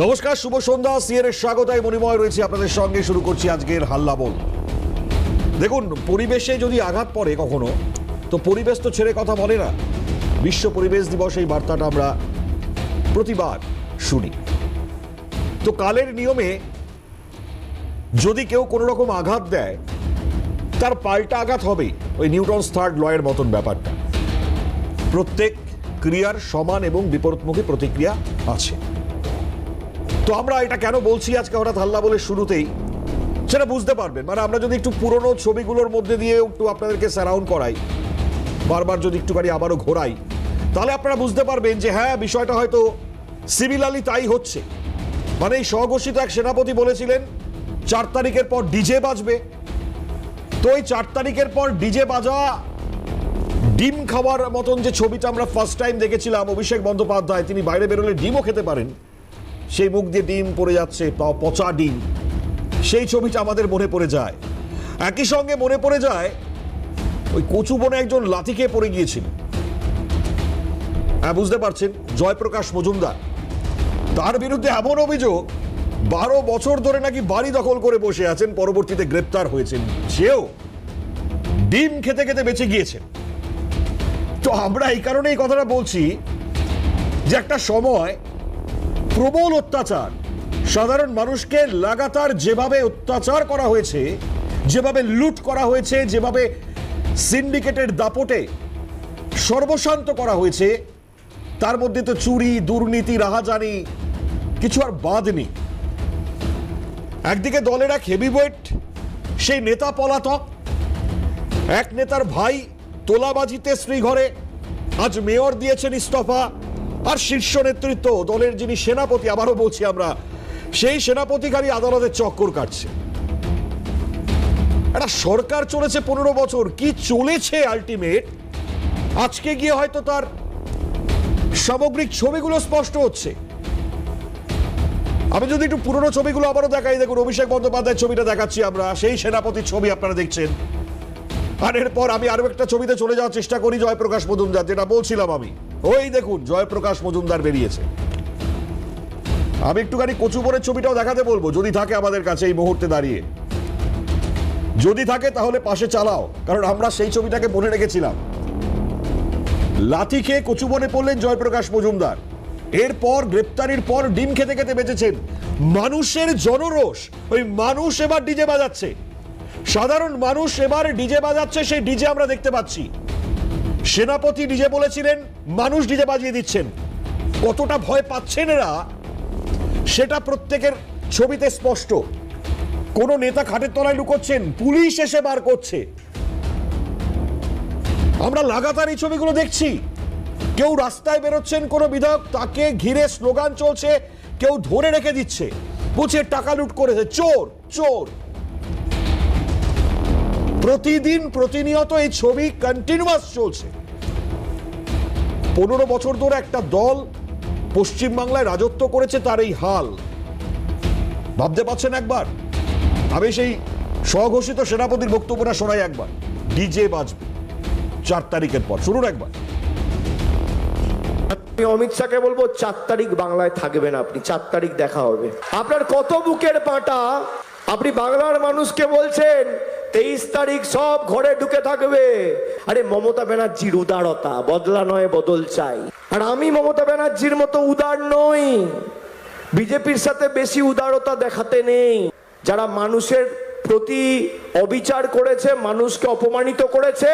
নমস্কার, শুভ সন্ধ্যা। সিএর স্বাগতায় মণিময় রয়েছে আপনাদের সঙ্গে। শুরু করছি আজকের হাল্লা বল। দেখুন, পরিবেশে যদি আঘাত পড়ে কখনো, তো পরিবেশ তো ছেড়ে কথা বলে না। বিশ্ব পরিবেশ দিবস এই বার্তাটা আমরা প্রতিবার শুনি। তো কালের নিয়মে যদি কেউ কোনো রকম আঘাত দেয়, তার পাল্টা আঘাত হবেই। ওই নিউটনস থার্ড লয়ের মতন ব্যাপারটা। প্রত্যেক ক্রিয়ার সমান এবং বিপরীতমুখী প্রতিক্রিয়া আছে। তো আমরা এটা কেন বলছি আজকে হঠাৎ হাল্লা বলে শুরুতেই, সেটা বুঝতে পারবেন। মানে আমরা যদি একটু পুরনো ছবিগুলোর মধ্যে দিয়ে একটু আপনাদেরকে সারাউন্ড করাই, বারবার যদি একটুখানি আবারও ঘোরাই, তাহলে আপনারা বুঝতে পারবেন যে হ্যাঁ, বিষয়টা হয়তো সিমিলারলি তাই হচ্ছে। মানে এই স্বঘোষিত এক সেনাপতি বলেছিলেন 4 তারিখের পর ডিজে বাজবে। তো এই 4 তারিখের পর ডিজে বাজা, ডিম খাওয়ার মতন যে ছবিটা আমরা ফার্স্ট টাইম দেখেছিলাম অভিষেক বন্দ্যোপাধ্যায়, তিনি বাইরে বেরোলে ডিমও খেতে পারেন, সেই মুখ দিয়ে ডিম পড়ে যাচ্ছে, পচা ডিম, সেই ছবিটা আমাদের মনে পড়ে যায়। একই সঙ্গে মনে পড়ে যায় ওই কচু বনে একজন লাথি খেয়ে পড়ে গিয়েছিল। হ্যাঁ, বুঝতে পারছেন, জয়প্রকাশ মজুমদার। তার বিরুদ্ধে এমন অভিযোগ, 12 বছর ধরে নাকি বাড়ি দখল করে বসে আছেন, পরবর্তীতে গ্রেপ্তার হয়েছেন, সেও ডিম খেতে খেতে বেঁচে গিয়েছেন। তো আমরা এই কারণে এই কথাটা বলছি যে একটা সময় প্রবল অত্যাচার, সাধারণ মানুষকে লাগাতার যেভাবে অত্যাচার করা হয়েছে, যেভাবে লুট করা হয়েছে, যেভাবে সিন্ডিকেটের দাপটে সর্বশান্ত করা হয়েছে, তার মধ্যে তো চুরি, দুর্নীতি, রাহাজানি কিছু আর বাদ নেই। একদিকে দলের এক হেভিওয়েট, সেই নেতা পলাতক, এক নেতার ভাই তোলাবাজিতে শ্রীঘরে, আজ মেয়র দিয়েছেন ইস্তফা, আর শীর্ষ নেতৃত্ব দলের যিনি সেনাপতি, আবারও বলছি আমরা, সেই সেনাপতিকারী আদালতের চক্কর কাটছে। একটা সরকার চলেছে 15 বছর, কি চলেছে আলটিমেট, আজকে গিয়ে হয়তো তার সামগ্রিক ছবিগুলো স্পষ্ট হচ্ছে। আমি যদি একটু পুরনো ছবিগুলো আবারও দেখাই, দেখুন অভিষেক বন্দ্যোপাধ্যায়ের ছবিটা দেখাচ্ছি আমরা, সেই সেনাপতির ছবি আপনারা দেখছেন। আর এরপর আমি আরো একটা ছবিতে চলে যাওয়ার চেষ্টা করি, জয়প্রকাশ মজুমদার, যেটা বলছিলাম আমি। ওই দেখুন জয়প্রকাশ মজুমদার বেরিয়েছে। আমি একটুখানি কচুবনের ছবিটাও দেখাতে বলবো, যদি থাকে আমাদের কাছে এই মুহূর্তে দাঁড়িয়ে। যদি থাকে তাহলে পাশে চালাও, কারণ আমরা সেই ছবিটাকে মনে রেখেছিলাম। লাথি খেয়ে কচুবনে পড়লেন জয়প্রকাশ মজুমদার। এরপর গ্রেপ্তারির পর ডিম খেতে খেতে বেঁচেছেন। মানুষের জনরোষ, ওই মানুষ এবার ডিজে বাজাচ্ছে, সাধারণ মানুষ এবার ডিজে বাজাচ্ছে, সেই ডিজে আমরা দেখতে পাচ্ছি। সেনাপতি ডিজে বলেছিলেন, মানুষ ডিজে বাজিয়ে দিচ্ছেন। কতটা ভয় পাচ্ছেন এরা, সেটা প্রত্যেকের ছবিতে স্পষ্ট। কোন নেতা খাটের তলায় লুকোচ্ছেন, পুলিশ এসে বার করছে। আমরা লাগাতার এই ছবিগুলো দেখছি। কেউ রাস্তায় বেরোচ্ছেন, কোন বিধায়ক, তাকে ঘিরে স্লোগান চলছে, কেউ ধরে রেখে দিচ্ছে, বলছে টাকা লুট করেছে, চোর চোর। প্রতিদিন প্রতিনিয়ত এই ছবি কন্টিনিউয়াস চলছে। 15 বছর ধরে একটা দল পশ্চিমবাংলায় রাজত্ব করেছে, তার এই হাল ভাবতে পারছেন একবার? আমি সেই স্বঘোষিত সেনাপতির বক্তব্যটা শোনাই একবার। ডিজে বাজবে 4 তারিখের পর, শুনুন একবার। আমি অমিত শাহকে বলবো 4 তারিখ বাংলায় থাকবেন আপনি, 4 তারিখ দেখা হবে। আপনার কত বুকের পাটা, আপনি বাংলার মানুষকে বলছেন 23 তারিখ সব ঘরে ঢুকে থাকবে। আরে মমতা ব্যানার্জির উদারতা, বদলা নয় বদল চাই। আর আমি মমতা ব্যানার্জির মতো উদার নই, বিজেপির সাথে বেশি উদারতা দেখাতে নেই। যারা মানুষের প্রতি অবিচার করেছে, মানুষকে অপমানিত করেছে,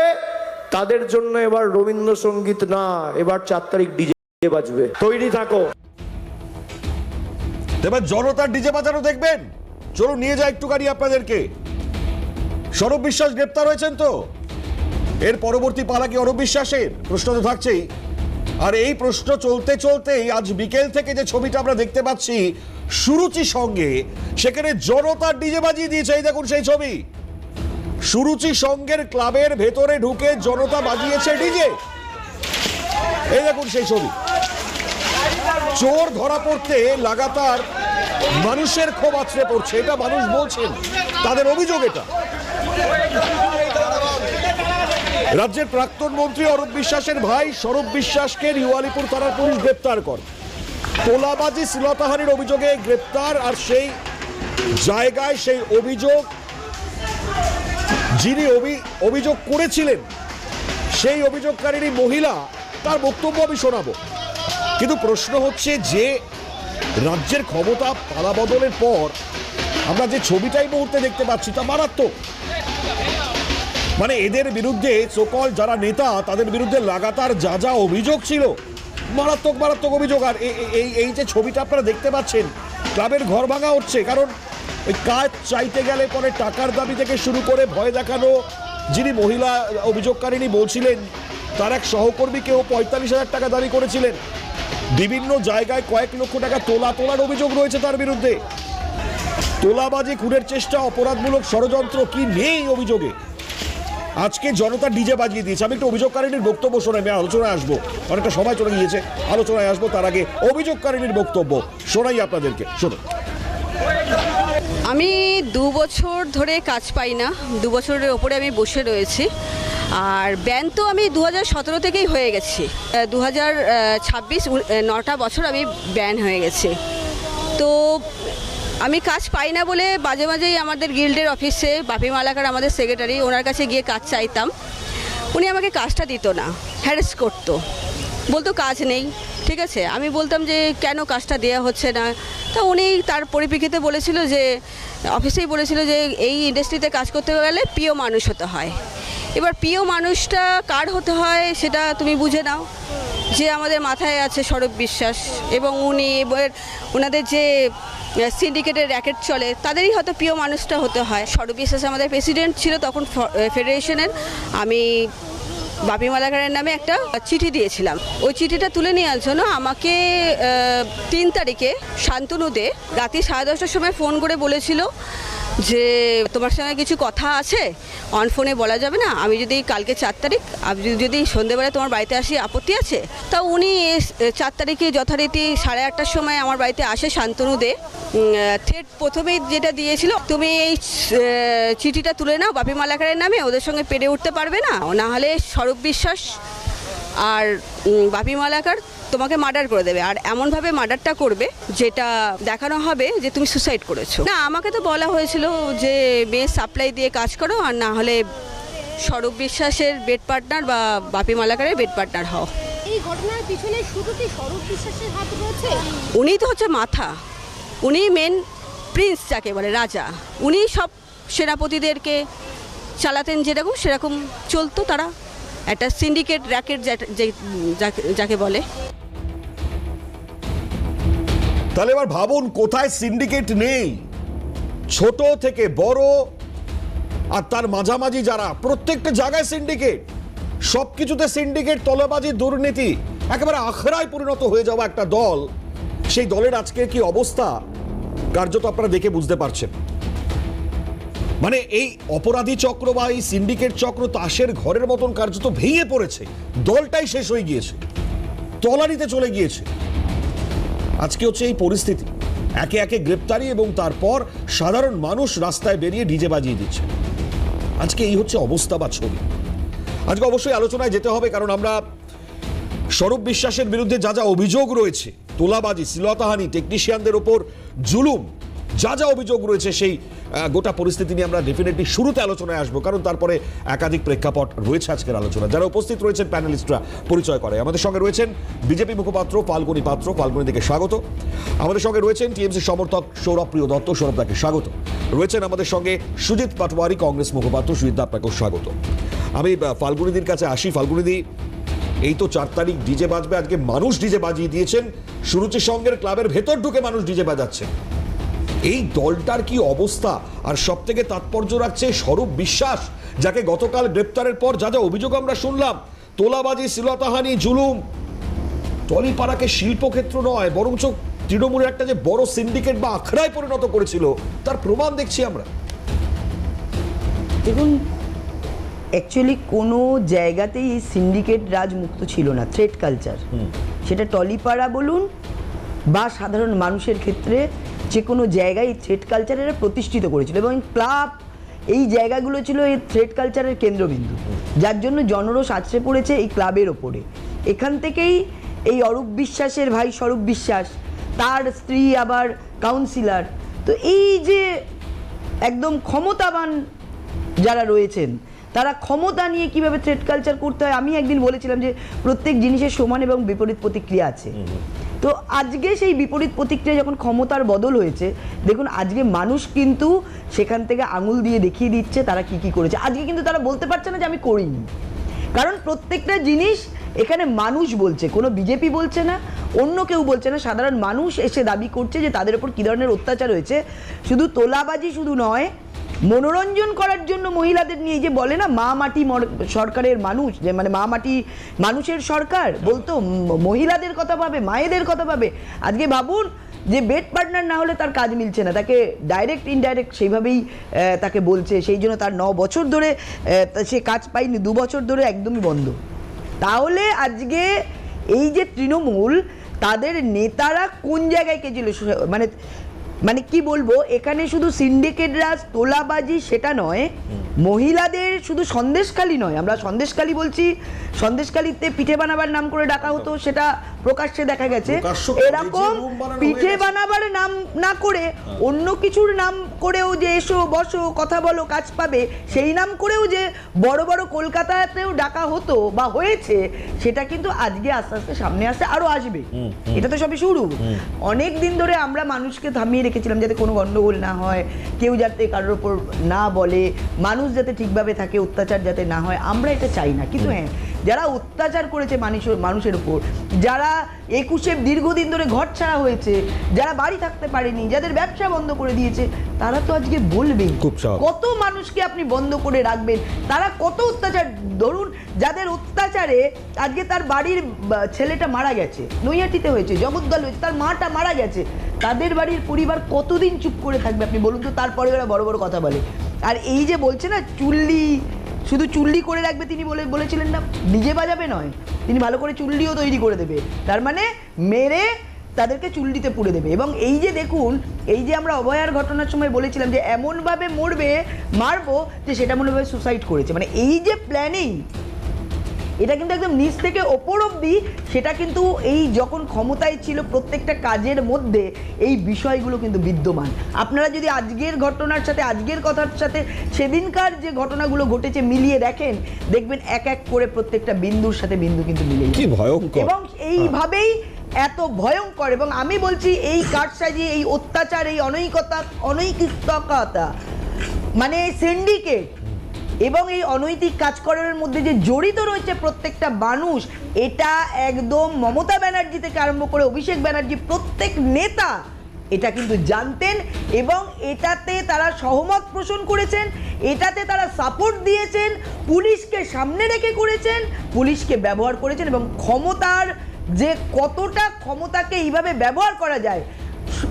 তাদের জন্য এবার রবীন্দ্রসঙ্গীত না, এবার 4 তারিখ ডিজে বাজবে, তৈরি থাকো। এবার জনতার ডিজে বাজানো দেখবেন। চলুন নিয়ে যাই একটুখানি আপনাদেরকে। সৌরভ বিশ্বাস গ্রেপ্তার হয়েছেন, তো এর পরবর্তী পালা কি অরূপ বিশ্বাসের? প্রশ্ন তো থাকছেই। আর এই প্রশ্ন চলতে চলতেই আজ বিকেল থেকে যে ছবিটা আমরা দেখতে পাচ্ছি সুরুচি সঙ্গে, সেখানে জনতার ডিজে বাজিয়ে দিয়েছে। এই দেখুন সেই ছবি, সুরুচি সঙ্গের ক্লাবের ভেতরে ঢুকে জনতা বাজিয়েছে ডিজে। এই দেখুন সেই ছবি। চোর ধরা পড়তে লাগাতার মানুষের ক্ষোভ আছড়ে পড়ছে, এটা মানুষ বলছেন, তাদের অভিযোগ এটা। রাজ্যের প্রাক্তন মন্ত্রী অরূপ বিশ্বাসের ভাই সৌরভ বিশ্বাসকে নিউ আলিপুর থানার পুলিশ গ্রেপ্তার করে। তোলাবাজি শ্লীলতাহানির অভিযোগে গ্রেপ্তার, আর সেই জায়গায় সেই অভিযোগ যিনি অভিযোগ করেছিলেন সেই অভিযোগকারী মহিলা, তার বক্তব্য আমি শোনাবো। কিন্তু প্রশ্ন হচ্ছে যে রাজ্যের ক্ষমতা পালা বদলের পর আমরা যে ছবিটাই মুহূর্তে দেখতে পাচ্ছি তা মারাত্মক। মানে এদের বিরুদ্ধে সকল যারা নেতা তাদের বিরুদ্ধে লাগাতার যা যা অভিযোগ ছিল, মারাত্মক মারাত্মক অভিযোগ। আর এই যে ছবিটা আপনারা দেখতে পাচ্ছেন, ক্লাবের ঘর ভাঙা হচ্ছে, কারণ ওই কাজ চাইতে গেলে পরে টাকার দাবি থেকে শুরু করে ভয় দেখানো। যিনি মহিলা অভিযোগকারিনী বলছিলেন তার এক সহকর্মীকেও 45,000 টাকা দাবি করেছিলেন। বিভিন্ন জায়গায় কয়েক লক্ষ টাকা তোলার অভিযোগ রয়েছে তার বিরুদ্ধে। তোলাবাজি, খুনের চেষ্টা, অপরাধমূলক ষড়যন্ত্র কি নেই অভিযোগে। আজকে জনতা ডিজে বাজিয়ে দিয়েছে। আমি একটু অভিযোগকারিনীর বক্তব্য শোনাই, আমি আলোচনায় আসবো, অনেকটা সময় চলে গিয়েছে, আলোচনায় আসবো। তার আগে অভিযোগকারিনীর বক্তব্য শোনাই আপনাদেরকে, শুনুন। আমি 2 বছর ধরে কাজ পাই না, 2 বছরের ওপরে আমি বসে রয়েছি। আর ব্যান তো আমি 2017 থেকেই হয়ে গেছি, 2026 9টা বছর আমি ব্যান হয়ে গেছি। তো আমি কাজ পাই না বলে মাঝে মাঝেই আমাদের গিল্ডের অফিসে বাপি মালাকার আমাদের সেক্রেটারি, ওনার কাছে গিয়ে কাজ চাইতাম। উনি আমাকে কাজটা দিত না, হ্যারেস করতো, বলতো কাজ নেই। ঠিক আছে, আমি বলতাম যে কেন কাজটা দেওয়া হচ্ছে না। তা উনি তার পরিপ্রেক্ষিতে বলেছিল যে, অফিসেই বলেছিল যে এই ইন্ডাস্ট্রিতে কাজ করতে গেলে প্রিয় মানুষ হতে হয়। এবার প্রিয় মানুষটা কার হতে হয় সেটা তুমি বুঝে নাও। যে আমাদের মাথায় আছে স্বরূপ বিশ্বাস, এবং উনি এবার ওনাদের যে সিন্ডিকেটের র্যাকেট চলে তাদেরই হয়তো প্রিয় মানুষটা হতে হয়। স্বরূপ বিশ্বাস আমাদের প্রেসিডেন্ট ছিল তখন ফেডারেশনের। আমি বাপি মালাকারের নামে একটা চিঠি দিয়েছিলাম। ওই চিঠিটা তুলে নেওয়ার জন্য আমাকে 3 তারিখে শান্তনু দে রাতে 10:30টার সময় ফোন করে বলেছিল যে তোমার সঙ্গে কিছু কথা আছে, অন ফোনে বলা যাবে না। আমি যদি কালকে 4 তারিখ আমি যদি সন্ধ্যেবেলায় তোমার বাড়িতে আসি, আপত্তি আছে? তা উনি 4 তারিখে যথারীতি 8:30টার সময় আমার বাড়িতে আসে শান্তনু দে। থ্রেট প্রথমেই যেটা দিয়েছিল, তুমি এই চিঠিটা তুলে নাও বাপি মালাকারের নামে, ওদের সঙ্গে পেরে উঠতে পারবে না, না হলে স্বরূপ বিশ্বাস আর বাপি মালাকার তোমাকে মার্ডার করে দেবে, আর এমনভাবে মার্ডারটা করবে যেটা দেখানো হবে যে তুমি সুসাইড করেছো। না, আমাকে তো বলা হয়েছিল যে মেয়ে সাপ্লাই দিয়ে কাজ করো, আর না হলে স্বরূপ বিশ্বাসের বেড পার্টনার বা বাপি মালাকারের বেড পার্টনার হও। এই ঘটনার পিছনে শুধু কি স্বরূপ বিশ্বাসের হাত রয়েছে? উনি তো হচ্ছে মাথা, উনি মেন প্রিন্স যাকে বলে, রাজা। উনি সব সেনাপতিদেরকে চালাতেন, যেরকম সেরকম চলতো তারা। একটা সিন্ডিকেট র্যাকেট যাকে বলে। তাহলে এবার ভাবুন কোথায় সিন্ডিকেট নেই, ছোট থেকে বড় আর তার মাঝামাঝি যারা, প্রত্যেকটা জায়গায় সিন্ডিকেট, সবকিছুতে সিন্ডিকেট, তলাবাজি, দুর্নীতি, একেবারে আখড়ায় পরিণত হয়ে যাওয়া একটা দল। সেই দলের আজকের কি অবস্থা কার্যত আপনারা দেখে বুঝতে পারছেন। মানে এই অপরাধী চক্র বা এই সিন্ডিকেট চক্র তাসের ঘরের মতন কার্যত ভেঙে পড়েছে, দলটাই শেষ হয়ে গিয়েছে, তলানিতে চলে গিয়েছে। আজকে হচ্ছে এই পরিস্থিতি, একে একে গ্রেপ্তারি এবং তারপর সাধারণ মানুষ রাস্তায় বেরিয়ে ডিজে বাজিয়ে দিচ্ছে। আজকে এই হচ্ছে অবস্থা বা ছবি। আজকে অবশ্যই আলোচনায় যেতে হবে, কারণ আমরা স্বরূপ বিশ্বাসের বিরুদ্ধে যা যা অভিযোগ রয়েছে, তোলাবাজি, শ্লীলতাহানি, টেকনিশিয়ানদের ওপর জুলুম, যা যা অভিযোগ রয়েছে, সেই গোটা পরিস্থিতি নিয়ে আমরা ডেফিনেটলি শুরুতে আলোচনায় আসবো, কারণ তারপরে একাধিক প্রেক্ষাপট রয়েছে আজকের আলোচনা। যারা উপস্থিত রয়েছেন প্যানেলিস্টরা পরিচয় করে। আমাদের সঙ্গে রয়েছেন বিজেপি মুখপাত্র ফাল্গুনী পাত্র, ফাল্গুনী থেকে স্বাগত। আমাদের সঙ্গে রয়েছেন টিএমসি সমর্থক সৌরভ প্রিয় দত্ত, সৌরভ তাকে স্বাগত। রয়েছেন আমাদের সঙ্গে সুজিত পাটওয়ারি, কংগ্রেস মুখপাত্র, সুজিত দা আপনাকেও স্বাগত। আমি ফাল্গুনীদির কাছে আসি। ফাল্গুনীদি, এই তো 4 তারিখ ডিজে বাজবে, আজকে মানুষ ডিজে বাজিয়ে দিয়েছেন, সুরুচি সঙ্গের ক্লাবের ভেতর ঢুকে মানুষ ডিজে বাজাচ্ছে। এই দলটার কি অবস্থা? আর সব থেকে তাৎপর্য রাখছে স্বরূপ বিশ্বাস, যাকে গতকাল গ্রেপ্তারের পর যা যা অভিযোগ আমরা শুনলাম, তোলাবাজি, শ্লীলতাহানি, জুলুম, টলিপাড়াকে শিল্পক্ষেত্র নয় বরঞ্চ তৃণমূলের একটা যে বড় সিন্ডিকেট বা আখড়ায় পরিণত করেছিল, তার প্রমাণ দেখছি আমরা। দেখুন, অ্যাকচুয়ালি কোনো জায়গাতেই এই সিন্ডিকেট রাজ মুক্ত ছিল না। থ্রেড কালচার, সেটা টলিপাড়া বলুন বা সাধারণ মানুষের ক্ষেত্রে যে কোনো জায়গায় এই থ্রেড কালচারের প্রতিষ্ঠিত করেছিল, এবং ক্লাব এই জায়গাগুলো ছিল এই থ্রেড কালচারের কেন্দ্রবিন্দু, যার জন্য জনরোষ আছড়ে পড়েছে এই ক্লাবের ওপরে। এখান থেকেই এই অরূপ বিশ্বাসের ভাই স্বরূপ বিশ্বাস, তার স্ত্রী আবার কাউন্সিলর। তো এই যে একদম ক্ষমতাবান যারা রয়েছেন, তারা ক্ষমতা নিয়ে কিভাবে থ্রেট কালচার করতে হয়। আমি একদিন বলেছিলাম যে প্রত্যেক জিনিসের সমান এবং বিপরীত প্রতিক্রিয়া আছে। তো আজকে সেই বিপরীত প্রতিক্রিয়া যখন ক্ষমতার বদল হয়েছে, দেখুন আজকে মানুষ কিন্তু সেখান থেকে আঙুল দিয়ে দেখিয়ে দিচ্ছে তারা কি কি করেছে। আজকে কিন্তু তারা বলতে পারছে না যে আমি করিনি, কারণ প্রত্যেকটা জিনিস এখানে মানুষ বলছে, কোনো বিজেপি বলছে না, অন্য কেউ বলছে না, সাধারণ মানুষ এসে দাবি করছে যে তাদের উপর কী ধরনের অত্যাচার হয়েছে। শুধু তোলাবাজি শুধু নয়, মনোরঞ্জন করার জন্য মহিলাদের নিয়ে যে বলে না মা মাটি সরকারের মানুষ, যে মানে মা মাটি মানুষের সরকার, বলতো মহিলাদের কথা ভাবে, মায়েদের কথা ভাবে। আজকে ভাবুন যে বেড পার্টনার না হলে তার কাজ মিলছে না, তাকে ডাইরেক্ট ইনডাইরেক্ট সেইভাবেই তাকে বলছে, সেই জন্য তার 9 বছর ধরে সে কাজ পায়নি, 2 বছর ধরে একদমই বন্ধ। তাহলে আজকে এই যে তৃণমূল, তাদের নেতারা কোন জায়গায় গেছিল, মানে কি বলবো, এখানে শুধু সিন্ডিকেট রাজ, তোলাবাজি সেটা নয়, মহিলাদের শুধু সন্দেশখালি নয়, আমরা সন্দেশখালি বলছি, সন্দেশখালিতে পিঠে বানাবার নাম করে ডাকা হতো, সেটা প্রকাশ্যে দেখা গেছে। এরকম পিঠে বানাবার নাম না করে অন্য কিছুর নাম করেও যে এসো বসো কথা বলো কাজ পাবে, সেই নাম করেও যে বড় বড় কলকাতাতেও ডাকা হতো বা হয়েছে, সেটা কিন্তু আজকে আস্তে আস্তে সামনে আসতে আরো আসবে। এটা তো সবই শুরু। অনেক দিন ধরে আমরা মানুষকে থামিয়ে রেখেছিলাম যাতে কোনো গন্ডগোল না হয়, কেউ যাতে কারোর ওপর না বলে, মানুষ যাতে ঠিকভাবে থাকে, অত্যাচার যাতে না হয়, আমরা এটা চাই না। কিন্তু হ্যাঁ, যারা অত্যাচার করেছে মানুষের উপর, যারা 21-এ দীর্ঘদিন ধরে ঘর ছাড়া হয়েছে, যারা বাড়ি থাকতে পারেনি, যাদের ব্যবসা বন্ধ করে দিয়েছে, তারা তো আজকে বলবেন। কত মানুষকে আপনি বন্ধ করে রাখবেন, তারা কত অত্যাচার, ধরুন যাদের অত্যাচারে আজকে তার বাড়ির ছেলেটা মারা গেছে, নৈহাটিতে হয়েছে, জগদ্দল হয়েছে, তার মাটা মারা গেছে, তাদের বাড়ির পরিবার কতদিন চুপ করে থাকবে আপনি বলুন তো? তারপরে ওরা বড় বড় কথা বলে। আর এই যে বলছে না চুল্লি, শুধু চুল্লি করে রাখবে, তিনি বলেছিলেন না ডিজে বাজাবে নয়, তিনি ভালো করে চুল্লিও তৈরি করে দেবে, তার মানে মেরে তাদেরকে চুল্লিতে পুড়ে দেবে। এবং এই যে দেখুন, এই যে আমরা অভয়ার ঘটনার সময় বলেছিলাম যে এমনভাবে মারবো যে সেটা মনে হয় সুসাইড করেছে, মানে এই যে প্ল্যানিং, এটা কিন্তু একদম নিচ থেকে ওপর অবধি, সেটা কিন্তু এই যখন ক্ষমতায় ছিল প্রত্যেকটা কাজের মধ্যে এই বিষয়গুলো কিন্তু বিদ্যমান। আপনারা যদি আজকের ঘটনার সাথে, আজকের কথার সাথে সেদিনকার যে ঘটনাগুলো ঘটেছে মিলিয়ে দেখেন, দেখবেন এক এক করে প্রত্যেকটা বিন্দুর সাথে বিন্দু কিন্তু মিলে, কি ভয়ঙ্কর। এবং এইভাবেই এত ভয়ঙ্কর। এবং আমি বলছি এই কারসাজি, এই অত্যাচার, এই অনৈতিকতা, মানে সিন্ডিকেট এবং এই অনৈতিক কাজকর্মের মধ্যে যে জড়িত রয়েছে প্রত্যেকটা মানুষ, এটা একদম মমতা ব্যানার্জি থেকে আরম্ভ করে অভিষেক ব্যানার্জি, প্রত্যেক নেতা এটা কিন্তু জানতেন এবং এটাতে তারা সহমত পোষণ করেছেন, এটাতে তারা সাপোর্ট দিয়েছেন, পুলিশকে সামনে রেখে করেছেন, পুলিশকে ব্যবহার করেছেন। এবং ক্ষমতার যে কতটা ক্ষমতাকে এইভাবে ব্যবহার করা যায়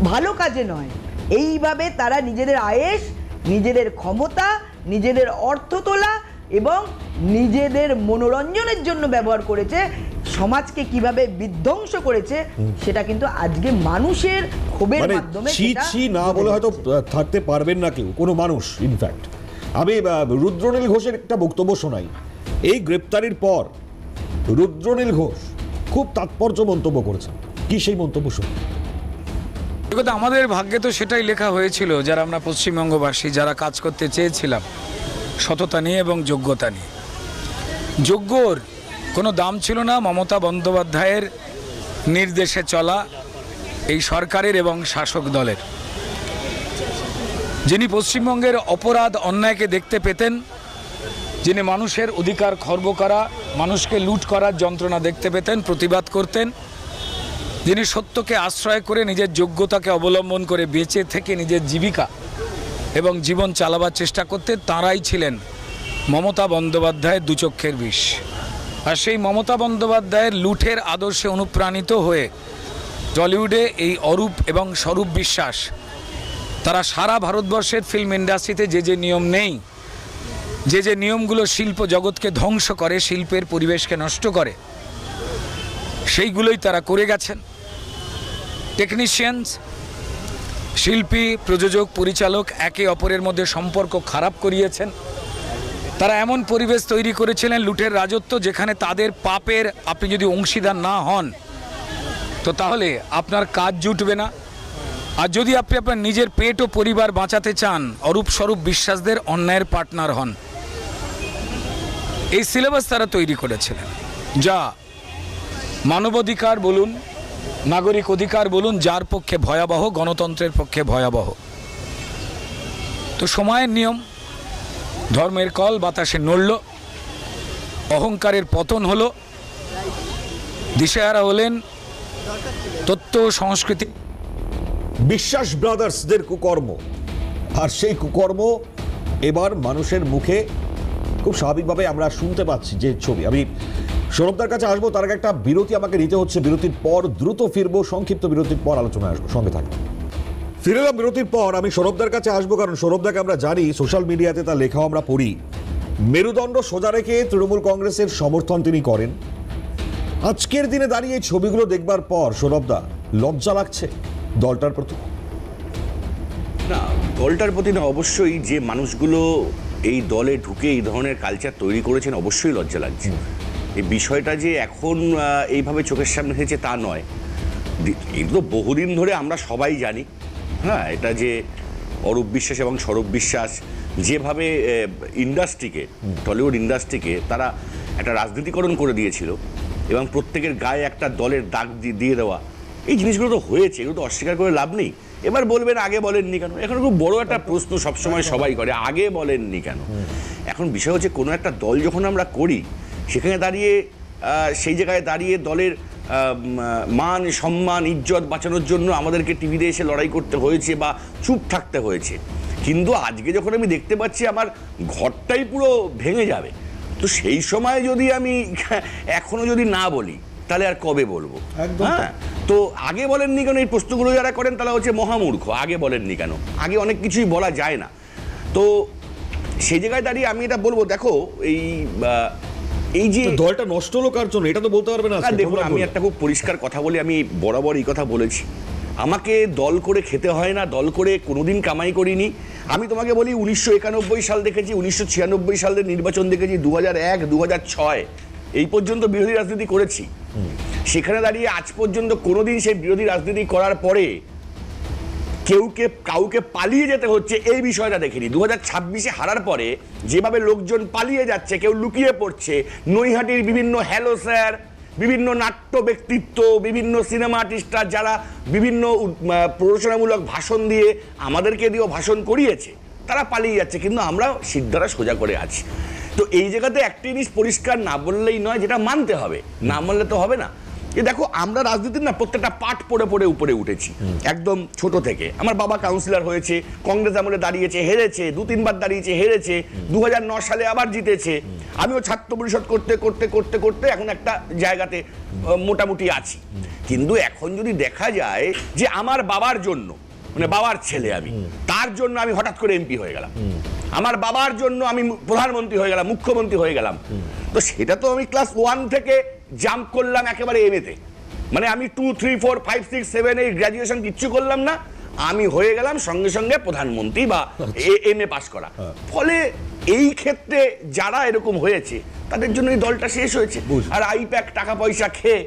ভালো কাজে নয়, এইভাবে তারা নিজেদের আয়েশ, নিজেদের ক্ষমতা, নিজেদের অর্থ তোলা এবং নিজেদের মনোরঞ্জনের জন্য ব্যবহার করেছে, সমাজকে কিভাবে বিধ্বংস করেছে সেটা কিন্তু আজকে মানুষের ক্ষোভের মাধ্যমে না বলে হয়তো থাকতে পারবেন না কেউ, কোনো মানুষ। ইনফ্যাক্ট আমি রুদ্রনীল ঘোষের একটা বক্তব্য শোনাই। এই গ্রেপ্তারির পর রুদ্রনীল ঘোষ খুব তাৎপর্য মন্তব্য করেছেন। কি সেই মন্তব্য শুনুন। আমাদের ভাগ্যে তো সেটাই লেখা হয়েছিল, যারা আমরা পশ্চিমবঙ্গবাসী, যারা কাজ করতে চেয়েছিলাম সততা নিয়ে এবং যোগ্যতা নিয়ে। যোগ্যর কোনো দাম ছিল না মমতা বন্দ্যোপাধ্যায়ের নির্দেশে চলা এই সরকারের এবং শাসক দলের, যিনি পশ্চিমবঙ্গের অপরাধ অন্যায়কে দেখতে পেতেন, যিনি মানুষের অধিকার খর্ব করা, মানুষকে লুট করার যন্ত্রণা দেখতে পেতেন, প্রতিবাদ করতেন, যিনি সত্যকে আশ্রয় করে নিজের যোগ্যতাকে অবলম্বন করে বেঁচে থেকে নিজের জীবিকা এবং জীবন চালাবার চেষ্টা করতে, তাঁরাই ছিলেন মমতা বন্দ্যোপাধ্যায়ের দুচক্ষের বিষ। আর সেই মমতা বন্দ্যোপাধ্যায়ের লুঠের আদর্শে অনুপ্রাণিত হয়ে টলিউডে এই অরূপ এবং স্বরূপ বিশ্বাস, তারা সারা ভারতবর্ষের ফিল্ম ইন্ডাস্ট্রিতে যে নিয়ম নেই, যে নিয়মগুলো শিল্প জগৎকে ধ্বংস করে, শিল্পের পরিবেশকে নষ্ট করে, সেইগুলোই তারা করে গেছেন। টেকনিশিয়ানস, শিল্পী, প্রযোজক, পরিচালক একে অপরের মধ্যে সম্পর্ক খারাপ করিয়েছেন। তারা এমন পরিবেশ তৈরি করেছিলেন লুটের রাজত্ব, যেখানে তাদের পাপের আপনি যদি অংশীদার না হন তো তাহলে আপনার কাজ জুটবে না। আর যদি আপনি আপনার নিজের পেট ও পরিবার বাঁচাতে চান, অরূপ স্বরূপ বিশ্বাসদের অন্যায়ের পার্টনার হন। এই সিলেবাস তারা তৈরি করেছিলেন, যা মানবাধিকার বলুন, নাগরিক অধিকার বলুন, যার পক্ষে ভয়াবহ, গণতন্ত্রের পক্ষে ভয়াবহ। তো সময়ের নিয়ম, ধর্মের কল বাতাসে নড়ল, অহংকারের পতন হলো, দিশেহারা হলেন তথ্য সংস্কৃতি। বিশ্বাস ব্রাদার্সদের কুকর্ম, আর সেই কুকর্ম এবার মানুষের মুখে খুব স্বাভাবিকভাবে আমরা শুনতে পাচ্ছি যে ছবি। আমি সৌরভদার কাছে আসবো, তার আগে একটা বিরতি আমাকে নিতে হচ্ছে। বিরতির পর দ্রুত ফিরবো, সংক্ষিপ্ত বিরতির পর আলোচনায় আসবো, সঙ্গে থাকবো। ফিরে এলাম বিরতির পর। আমি সৌরভদার কাছে আসবো কারণ সৌরভদাকে আমরা জানি, সোশ্যাল মিডিয়াতে তার লেখাও আমরা পড়ি। মেরুদণ্ড সোজা রেখে তৃণমূল কংগ্রেসের সমর্থন তিনি করেন। আজকের দিনে দাঁড়িয়ে এই ছবিগুলো দেখবার পর সৌরভদা, লজ্জা লাগছে দলটার প্রতি? না, দলটার প্রতি না, অবশ্যই যে মানুষগুলো এই দলে ঢুকে এই ধরনের কালচার তৈরি করেছেন অবশ্যই লজ্জা লাগছে। এই বিষয়টা যে এখন এইভাবে চোখের সামনে এসেছে তা নয়, এগুলো বহুদিন ধরে আমরা সবাই জানি। হ্যাঁ, এটা যে অরূপ বিশ্বাস এবং সৌরভ বিশ্বাস যেভাবে ইন্ডাস্ট্রিকে, টলিউড ইন্ডাস্ট্রিকে তারা একটা রাজনীতিকরণ করে দিয়েছিল এবং প্রত্যেকের গায়ে একটা দলের দাগ দিয়ে দেওয়া, এই জিনিসগুলো তো হয়েছে, এগুলো তো অস্বীকার করে লাভ নেই। এবার বলবেন আগে বলেননি কেন, এখন খুব বড় একটা প্রশ্ন সবসময় সবাই করে, আগে বলেননি কেন। এখন বিষয় হচ্ছে কোনো একটা দল যখন আমরা করি, সেখানে দাঁড়িয়ে সেই জায়গায় দাঁড়িয়ে দলের মান সম্মান ইজ্জত বাঁচানোর জন্য আমাদেরকে টিভিতে এসে লড়াই করতে হয়েছে বা চুপ থাকতে হয়েছে। কিন্তু আজকে যখন আমি দেখতে পাচ্ছি আমার ঘরটাই পুরো ভেঙে যাবে, তো সেই সময় যদি আমি এখনো যদি না বলি তাহলে আর কবে বলবো? হ্যাঁ, তো আগে বলেননি কেন, এই প্রশ্নগুলো যারা করেন তারা হচ্ছে মহামূর্খ। আগে বলেননি কেন, আগে অনেক কিছুই বলা যায় না। তো সেই জায়গায় দাঁড়িয়ে আমি এটা বলবো, দেখো এই যে দলটা নষ্ট হলো কার জন্য, এটা তো বলতে পারবে না। দেখুন, আমি একটা খুব পরিষ্কার কথা বলি, আমি বরাবর এই কথা বলেছি, আমাকে দল করে খেতে হয় না, দল করে কোনোদিন কামাই করিনি। আমি তোমাকে বলি 1991 সাল দেখেছি, 1996 সালের নির্বাচন দেখেছি, 2001, 2006 এই পর্যন্ত বিরোধী রাজনীতি করেছি। সেখানে দাঁড়িয়ে আজ পর্যন্ত কোনোদিন সেই বিরোধী রাজনীতি করার পরে কাউকে পালিয়ে যেতে হচ্ছে এই বিষয়টা দেখিনি। 2026-এ হারার পরে যেভাবে লোকজন পালিয়ে যাচ্ছে, কেউ লুকিয়ে পড়ছে, নৈহাটির বিভিন্ন হ্যালো স্যার, বিভিন্ন নাট্য ব্যক্তিত্ব, বিভিন্ন সিনেমা আর্টিস্টরা যারা বিভিন্ন প্ররোচনামূলক ভাষণ দিয়ে আমাদেরকে দিয়েও ভাষণ করিয়েছে, তারা পালিয়ে যাচ্ছে, কিন্তু আমরা সিদ্ধারা সোজা করে আছি। তো এই জায়গাতে একটা জিনিস পরিষ্কার না বললেই নয়, যেটা মানতে হবে, না মানলে তো হবে না। যে দেখো, আমরা রাজনীতির না প্রত্যেকটা পাঠ পড়ে পড়ে উপরে উঠেছি একদম ছোট থেকে। আমার বাবা কাউন্সিলর হয়েছে, কংগ্রেস আমলে দাঁড়িয়েছে, হেরেছে, 2-3 বার দাঁড়িয়েছে, হেরেছে, 2009 সালে আবার জিতেছে। আমিও ছাত্র পরিষদ করতে করতে করতে করতে এখন একটা জায়গাতে মোটামুটি আছি। কিন্তু এখন যদি দেখা যায় যে আমার বাবার জন্য, মানে বাবার ছেলে আমি, তার জন্য আমি হঠাৎ করে এমপি হয়ে গেলাম, আমার বাবার জন্য আমি প্রধানমন্ত্রী হয়ে গেলাম, মুখ্যমন্ত্রী হয়ে গেলাম, তো সেটা তো আমি ক্লাস 1 থেকে জাম্প করলাম একেবারে এমএতে, মানে আমি 2, 3, 4, 5, 6, 7, 8 গ্র্যাজুয়েশন কিচ্ছু করলাম না, আমি হয়ে গেলাম সঙ্গে সঙ্গে প্রধানমন্ত্রী বা এমএ পাস করা। ফলে এই ক্ষেত্রে যারা এরকম হয়েছে তাদের জন্য এই দলটা শেষ হয়েছে। আর আইপ্যাক টাকা পয়সা খেয়ে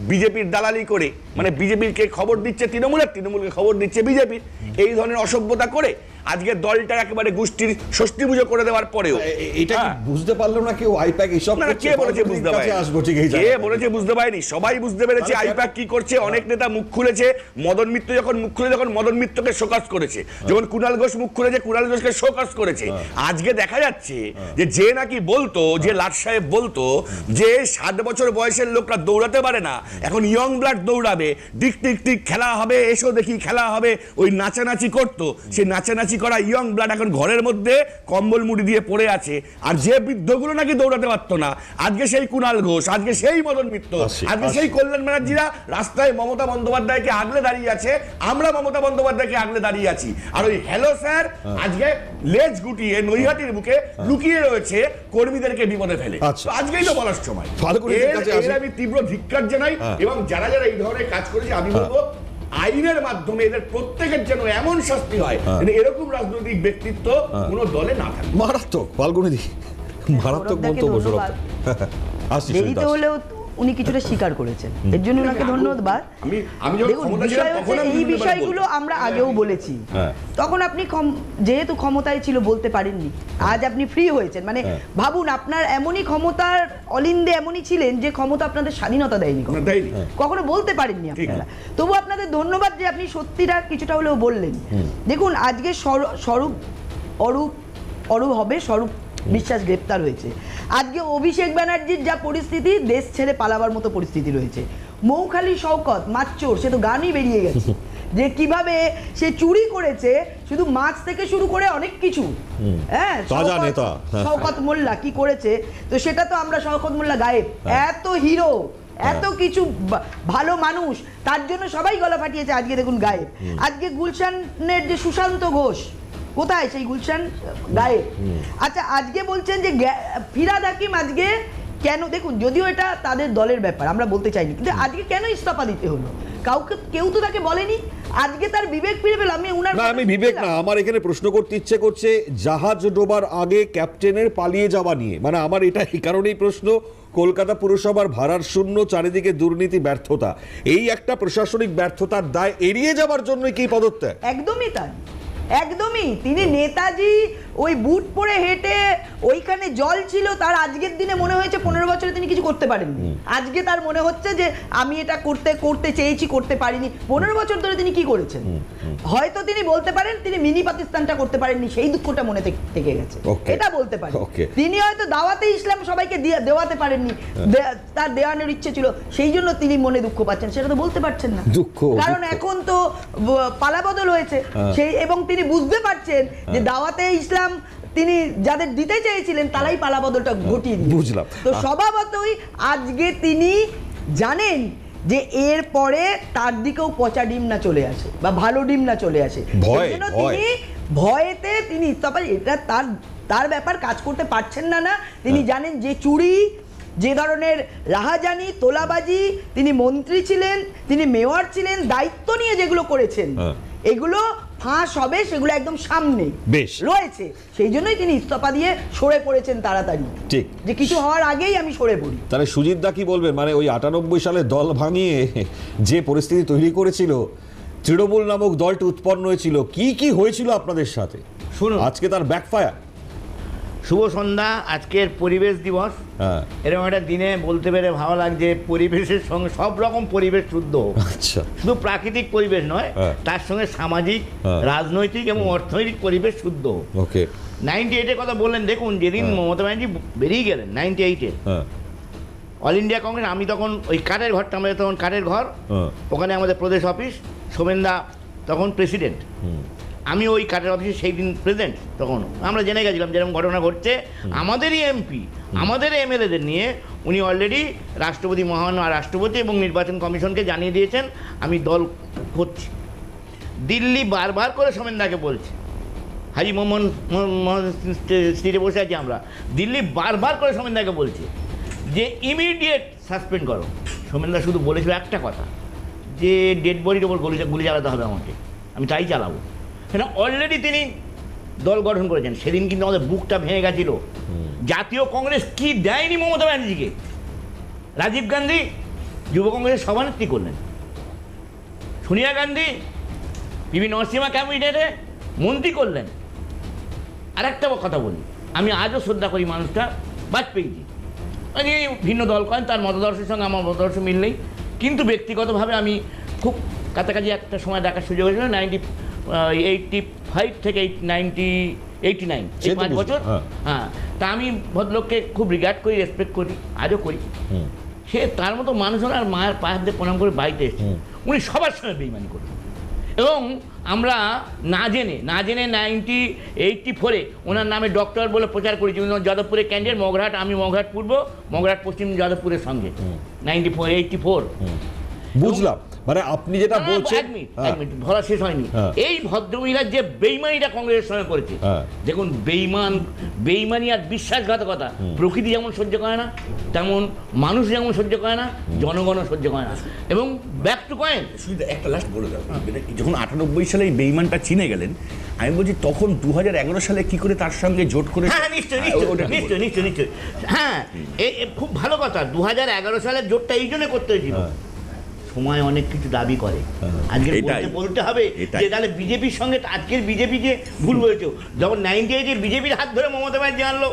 বিজেপির দালালি করে, মানে বিজেপিকে খবর দিচ্ছে তৃণমূলকে খবর দিচ্ছে বিজেপির, এই ধরনের অসভ্যতা করে আজকে দলটা একেবারে গোষ্ঠীর ষষ্ঠী পুজো করে দেওয়ার পরেও এটা বুঝতে পারলো না কেউ আইপ্যাক এসব না, কে বলেছে বুঝতে পারেনি? কে বলেছে বুঝতে পারেনি? সবাই বুঝতে পেরেছে আইপ্যাক কি করছে। অনেক নেতা মুখ খুলেছে, মদন মিত্র যখন মুখ খুলে, যখন মদন মিত্রকে শোকজ করেছে, যখন কুণাল ঘোষ মুখ খুলেছে, কুণাল ঘোষকে শোকজ করেছে। আজকে দেখা যাচ্ছে যে নাকি বলতো, যে লাট সাহেব বলতো যে 60 বছর বয়সের লোকরা দৌড়াতে পারে না, এখন ইয়ং ব্লাড দৌড়াবে, ডিক টিক টিক খেলা হবে, এসো দেখি খেলা হবে, ওই নাচানাচি করতো, সেই নাচানাচি করা ইয়ং ব্লাড এখন ঘরের মধ্যে কম্বল মুড়ি দিয়ে পড়ে আছে। আর যে বৃদ্ধগুলো নাকি দৌড়াতে পারতো না, আজকে সেই কুণাল ঘোষ, আজকে সেই মদন মিত্র, আজকে সেই কল্যাণ ব্যানার্জিরা রাস্তায় মমতা বন্দ্যোপাধ্যায়কে আগলে দাঁড়িয়ে আছে, আমরা মমতা বন্দ্যোপাধ্যায়কে আগলে দাঁড়িয়ে আছি। আর ওই হ্যালো স্যার আজকে লেজ গুটিয়ে নৈহাটির বুকে লুকিয়ে রয়েছে কর্মীদেরকে বিপদে ফেলে। আজকেই তো বলার সময়। আমি তীব্র ধিক্কার জানাই, এবং যারা যারা এই ধরনের কাজ করেছে আমি বলবো আইনের মাধ্যমে এদের প্রত্যেকের যেন এমন শাস্তি হয়, এরকম রাজনৈতিক ব্যক্তিত্ব কোন দলে না থাকে। মারাত্মক, ফাল্গুনি দি মারাত্মক বক্তব্য। দেরিতে হলেও উনি কিছুটা স্বীকার করেছেন, এর জন্য ওনাকে ধন্যবাদ। আমি যখন দেখুন, ক্ষমতায় বিষয় ছিলাম হচ্ছে তখন আমি এই বিভিন্ন বিষয়গুলো আমরা আগেও বলেছি। হ্যাঁ। তখন আপনি যেহেতু ক্ষমতায় ছিল বলতে পারেননি, আজ আপনি ফ্রি হয়েছেন, মানে ভাবুন আপনার এমনই ক্ষমতার অলিন্দে এমনই ছিলেন যে ক্ষমতা আপনাদের স্বাধীনতা দেয়নি, দেয়নি। কখনো বলতে পারেননি আপনারা। তবু আপনাদের ধন্যবাদ যে আপনি সত্যিটা কিছুটা হলেও বললেন। দেখুন আজকে অরূপ হবে স্বরূপ বিশ্বাস গ্রেপ্তার হয়েছে। আজকে অভিষেক ব্যানার্জির যা পরিস্থিতি, দেশ ছেড়ে পালাবার মতো পরিস্থিতি রয়েছে। মৌখালি শওকত মাচ্চোর, সে তো গানই বেরিয়ে গেছে যে কিভাবে সে চুরি করেছে, শুধু মাছ থেকে শুরু করে অনেক কিছু। হ্যাঁ, তাজা নেতা শওকত মোল্লা কি করেছে, তো সেটা তো আমরা শওকত মোল্লা গায়েব, এত হিরো, এত কিছু ভালো মানুষ, তার জন্য সবাই গলা ফাটিয়েছে, আজকে দেখুন গায়েব। আজকে গুলশানের যে সুশান্ত ঘোষ, কোথায় সেই গুলশান, গায়েব। আচ্ছা আজকে বলছেন যে ফিরহাদ হাকিম আজকে কেন, দেখুন যদিও এটা তাদের দলের ব্যাপার আমরা বলতে চাইনি, কিন্তু আজকে কেন ইস্তফা দিতে হলো, কেউ তো তাকে বলেনি। আজকে তার বিবেক ফিরে পেল। আমি বিবেক না, আমার এখানে প্রশ্ন করতে ইচ্ছে করছে জাহাজ ডোবার আগে ক্যাপ্টেনের পালিয়ে যাওয়া নিয়ে, মানে আমার এটা এই কারণেই প্রশ্ন, কলকাতা পুরসভার ভাড়ার শূন্য, চারিদিকে দুর্নীতি, ব্যর্থতা, এই একটা প্রশাসনিক ব্যর্থতার দায় এড়িয়ে যাওয়ার জন্য কি পদত্যাগ? একদমই তাই, একদমই। তিনি নেতাজি ওই বুট পরে হেঁটে ওইখানে জল ছিল, তার আজকের দিনে মনে হয়েছে 15 বছরে তিনি কিছু করতে পারেননি। আজকে তার মনে হচ্ছে যে আমি এটা করতে চেয়েছি, করতে পারিনি। 15 বছর ধরে তিনি কি করেছেন? হয়তো তিনি বলতে পারেন তিনি মিনি পাকিস্তানটা করতে পারেননি, সেই দুঃখটা মনে থেকে গেছে, এটা বলতে পারেন। তিনি হয়তো দাওয়াতে ইসলাম সবাইকে দেওয়াতে পারেননি, তার দেওয়ানোর ইচ্ছে ছিল, সেই জন্য তিনি মনে দুঃখ পাচ্ছেন, সেটা তো বলতে পারছেন না, কারণ এখন তো পালাবদল হয়েছে সেই, এবং তিনি বুঝতে পারছেন যে দাওয়াতে ইসলাম তিনি যাদের দিতে চেয়েছিলেন তারাই পালাবদলটা ঘটিয়ে দিয়েছে। বুঝলাম। তো স্বভাবতই আজকে তিনি জানেন যে এর পরে তার দিকেও পচা ডিম না চলে আসে বা ভালো ডিম না চলে আসে, তিনি ভয়েতে তিনি ইস্তফা, এটা তার ব্যাপার, কাজ করতে পারছেন না। তিনি জানেন যে চুরি, যে ধরনের রাহাজানি, তোলাবাজি, তিনি মন্ত্রী ছিলেন, তিনি মেয়র ছিলেন, দায়িত্ব নিয়ে যেগুলো করেছেন এগুলো ফাঁস হবে, সেগুলো একদম সামনে রয়েছে, সেই জন্যই তিনি ইস্তফা দিয়ে সরে পড়েছেন তাড়াতাড়ি, ঠিক, যে কিছু হওয়ার আগেই আমি সরে পড়ি। তাহলে সুজিত দা কি বলবেন, মানে ওই 98 সালে দল ভাঙিয়ে যে পরিস্থিতি তৈরি করেছিল, তৃণমূল নামক দলটি উৎপন্ন হয়েছিল, কি হয়েছিল আপনাদের সাথে, শুনুন আজকে তার ব্যাকফায়ার। শুভ সন্ধ্যা, আজকের পরিবেশ দিবস, এরকম একটা দিনে বলতে পেরে ভালো লাগছে, পরিবেশের সঙ্গে সব রকম পরিবেশ শুদ্ধ হোক, শুধু প্রাকৃতিক পরিবেশ নয়, তার সঙ্গে সামাজিক, রাজনৈতিক এবং অর্থনৈতিক পরিবেশ শুদ্ধ হোক। 98-এর কথা বললেন, দেখুন যেদিন মমতা ব্যানার্জি বেরিয়ে গেলেন 98-এ, অল ইন্ডিয়া কংগ্রেস, আমি তখন ওই কাঠের ঘরটা, আমাদের তখন কাঠের ঘর, ওখানে আমাদের প্রদেশ অফিস, সোমেনদা তখন প্রেসিডেন্ট, আমি ওই কাঠের অফিসে সেই দিন প্রেজেন্ট, তখন আমরা জেনে গেছিলাম যেরকম ঘটনা ঘটছে, আমাদেরই এমপি, আমাদের এমএলএদের নিয়ে উনি অলরেডি রাষ্ট্রপতি, মহামান্য রাষ্ট্রপতি এবং নির্বাচন কমিশনকে জানিয়ে দিয়েছেন আমি দল করছি। দিল্লি বারবার করে সোমেনদাকে বলছে, হাজি মোহাম্মদ স্ট্রিটে বসে আছি আমরা, দিল্লি বারবার করে সোমেনদাকে বলছে যে ইমিডিয়েট সাসপেন্ড করো। সোমেনদা শুধু বলেছিল একটা কথা, যে ডেড বডির ওপর গুলি চালাতে হবে আমাকে, আমি তাই চালাবো। সেটা অলরেডি তিনি দল গঠন করেছেন। সেদিন কিন্তু আমাদের বুকটা ভেঙে গেছিল, জাতীয় কংগ্রেস কি দেয়নি মমতা ব্যানার্জিকে। রাজীব গান্ধী যুব কংগ্রেসের সভানেত্রী করলেন, সোনিয়া গান্ধী বিভিন্ন অসীমা ক্যাবিনেটে মন্ত্রী করলেন। আর একটা কথা বলি, আমি আজও শ্রদ্ধা করি মানুষটা, বাজপেয়ীজি, উনি ভিন্ন দল করেন, তার মতাদর্শের সঙ্গে আমার মতাদর্শ মিল নেই, কিন্তু ব্যক্তিগতভাবে আমি খুব কাছাকাছি একটা সময় দেখার সুযোগ হয়েছিল, 85 থেকে 89, এই 5 বছর। হ্যাঁ, তা আমি ভদ্রলোককে খুব রিগার্ড করি, রেসপেক্ট করি, আজও করি। সে তার মতো মানুষ হল, আর মায়ের পায়ের দিয়ে প্রণাম করে বাড়িতে এসেছে, উনি সবার সঙ্গে বেইমানি করলেন। এবং আমরা না জেনে 84-এ ওনার নামে ডক্টর বলে প্রচার করেছি, যাদবপুরের ক্যান্ডিডেট, মগরাহাট, আমি মগরাহাট পূর্ব, মগরাহাট পশ্চিম, যাদবপুরের সঙ্গে 84। বুঝলাম, মানে আপনি যেটা বলছেন, এক মিনিট ভরা শেষ হয়নি। এই ভদ্রমহিলার যে বেইমানিটা কংগ্রেসের সঙ্গে করেছে, দেখুন বেইমানি আর বিশ্বাসঘাতকতা প্রকৃতি যেমন সহ্য করে না, তেমন মানুষ যেমন সহ্য করে না, জনগণও সহ্য করে না। এবং ব্যাক টু পয়েন্ট, একটা লাস্ট বলে দাও, যখন 98 সালে এই বেইমানটা চিনে গেলেন, আমি বলছি তখন 2011 সালে কি করে তার সঙ্গে জোট করে? হ্যাঁ নিশ্চয়ই। হ্যাঁ খুব ভালো কথা। 2011 সালের জোটটা এই জন্য করতে হয়েছিল, সময় অনেক কিছু দাবি করে। আজকে বলতে হবে যে তাহলে বিজেপির সঙ্গে আজকের বিজেপি যে ভুল হয়েছে, যখন 98-এর বিজেপির হাত ধরে মমতা ব্যানার্জি আনলো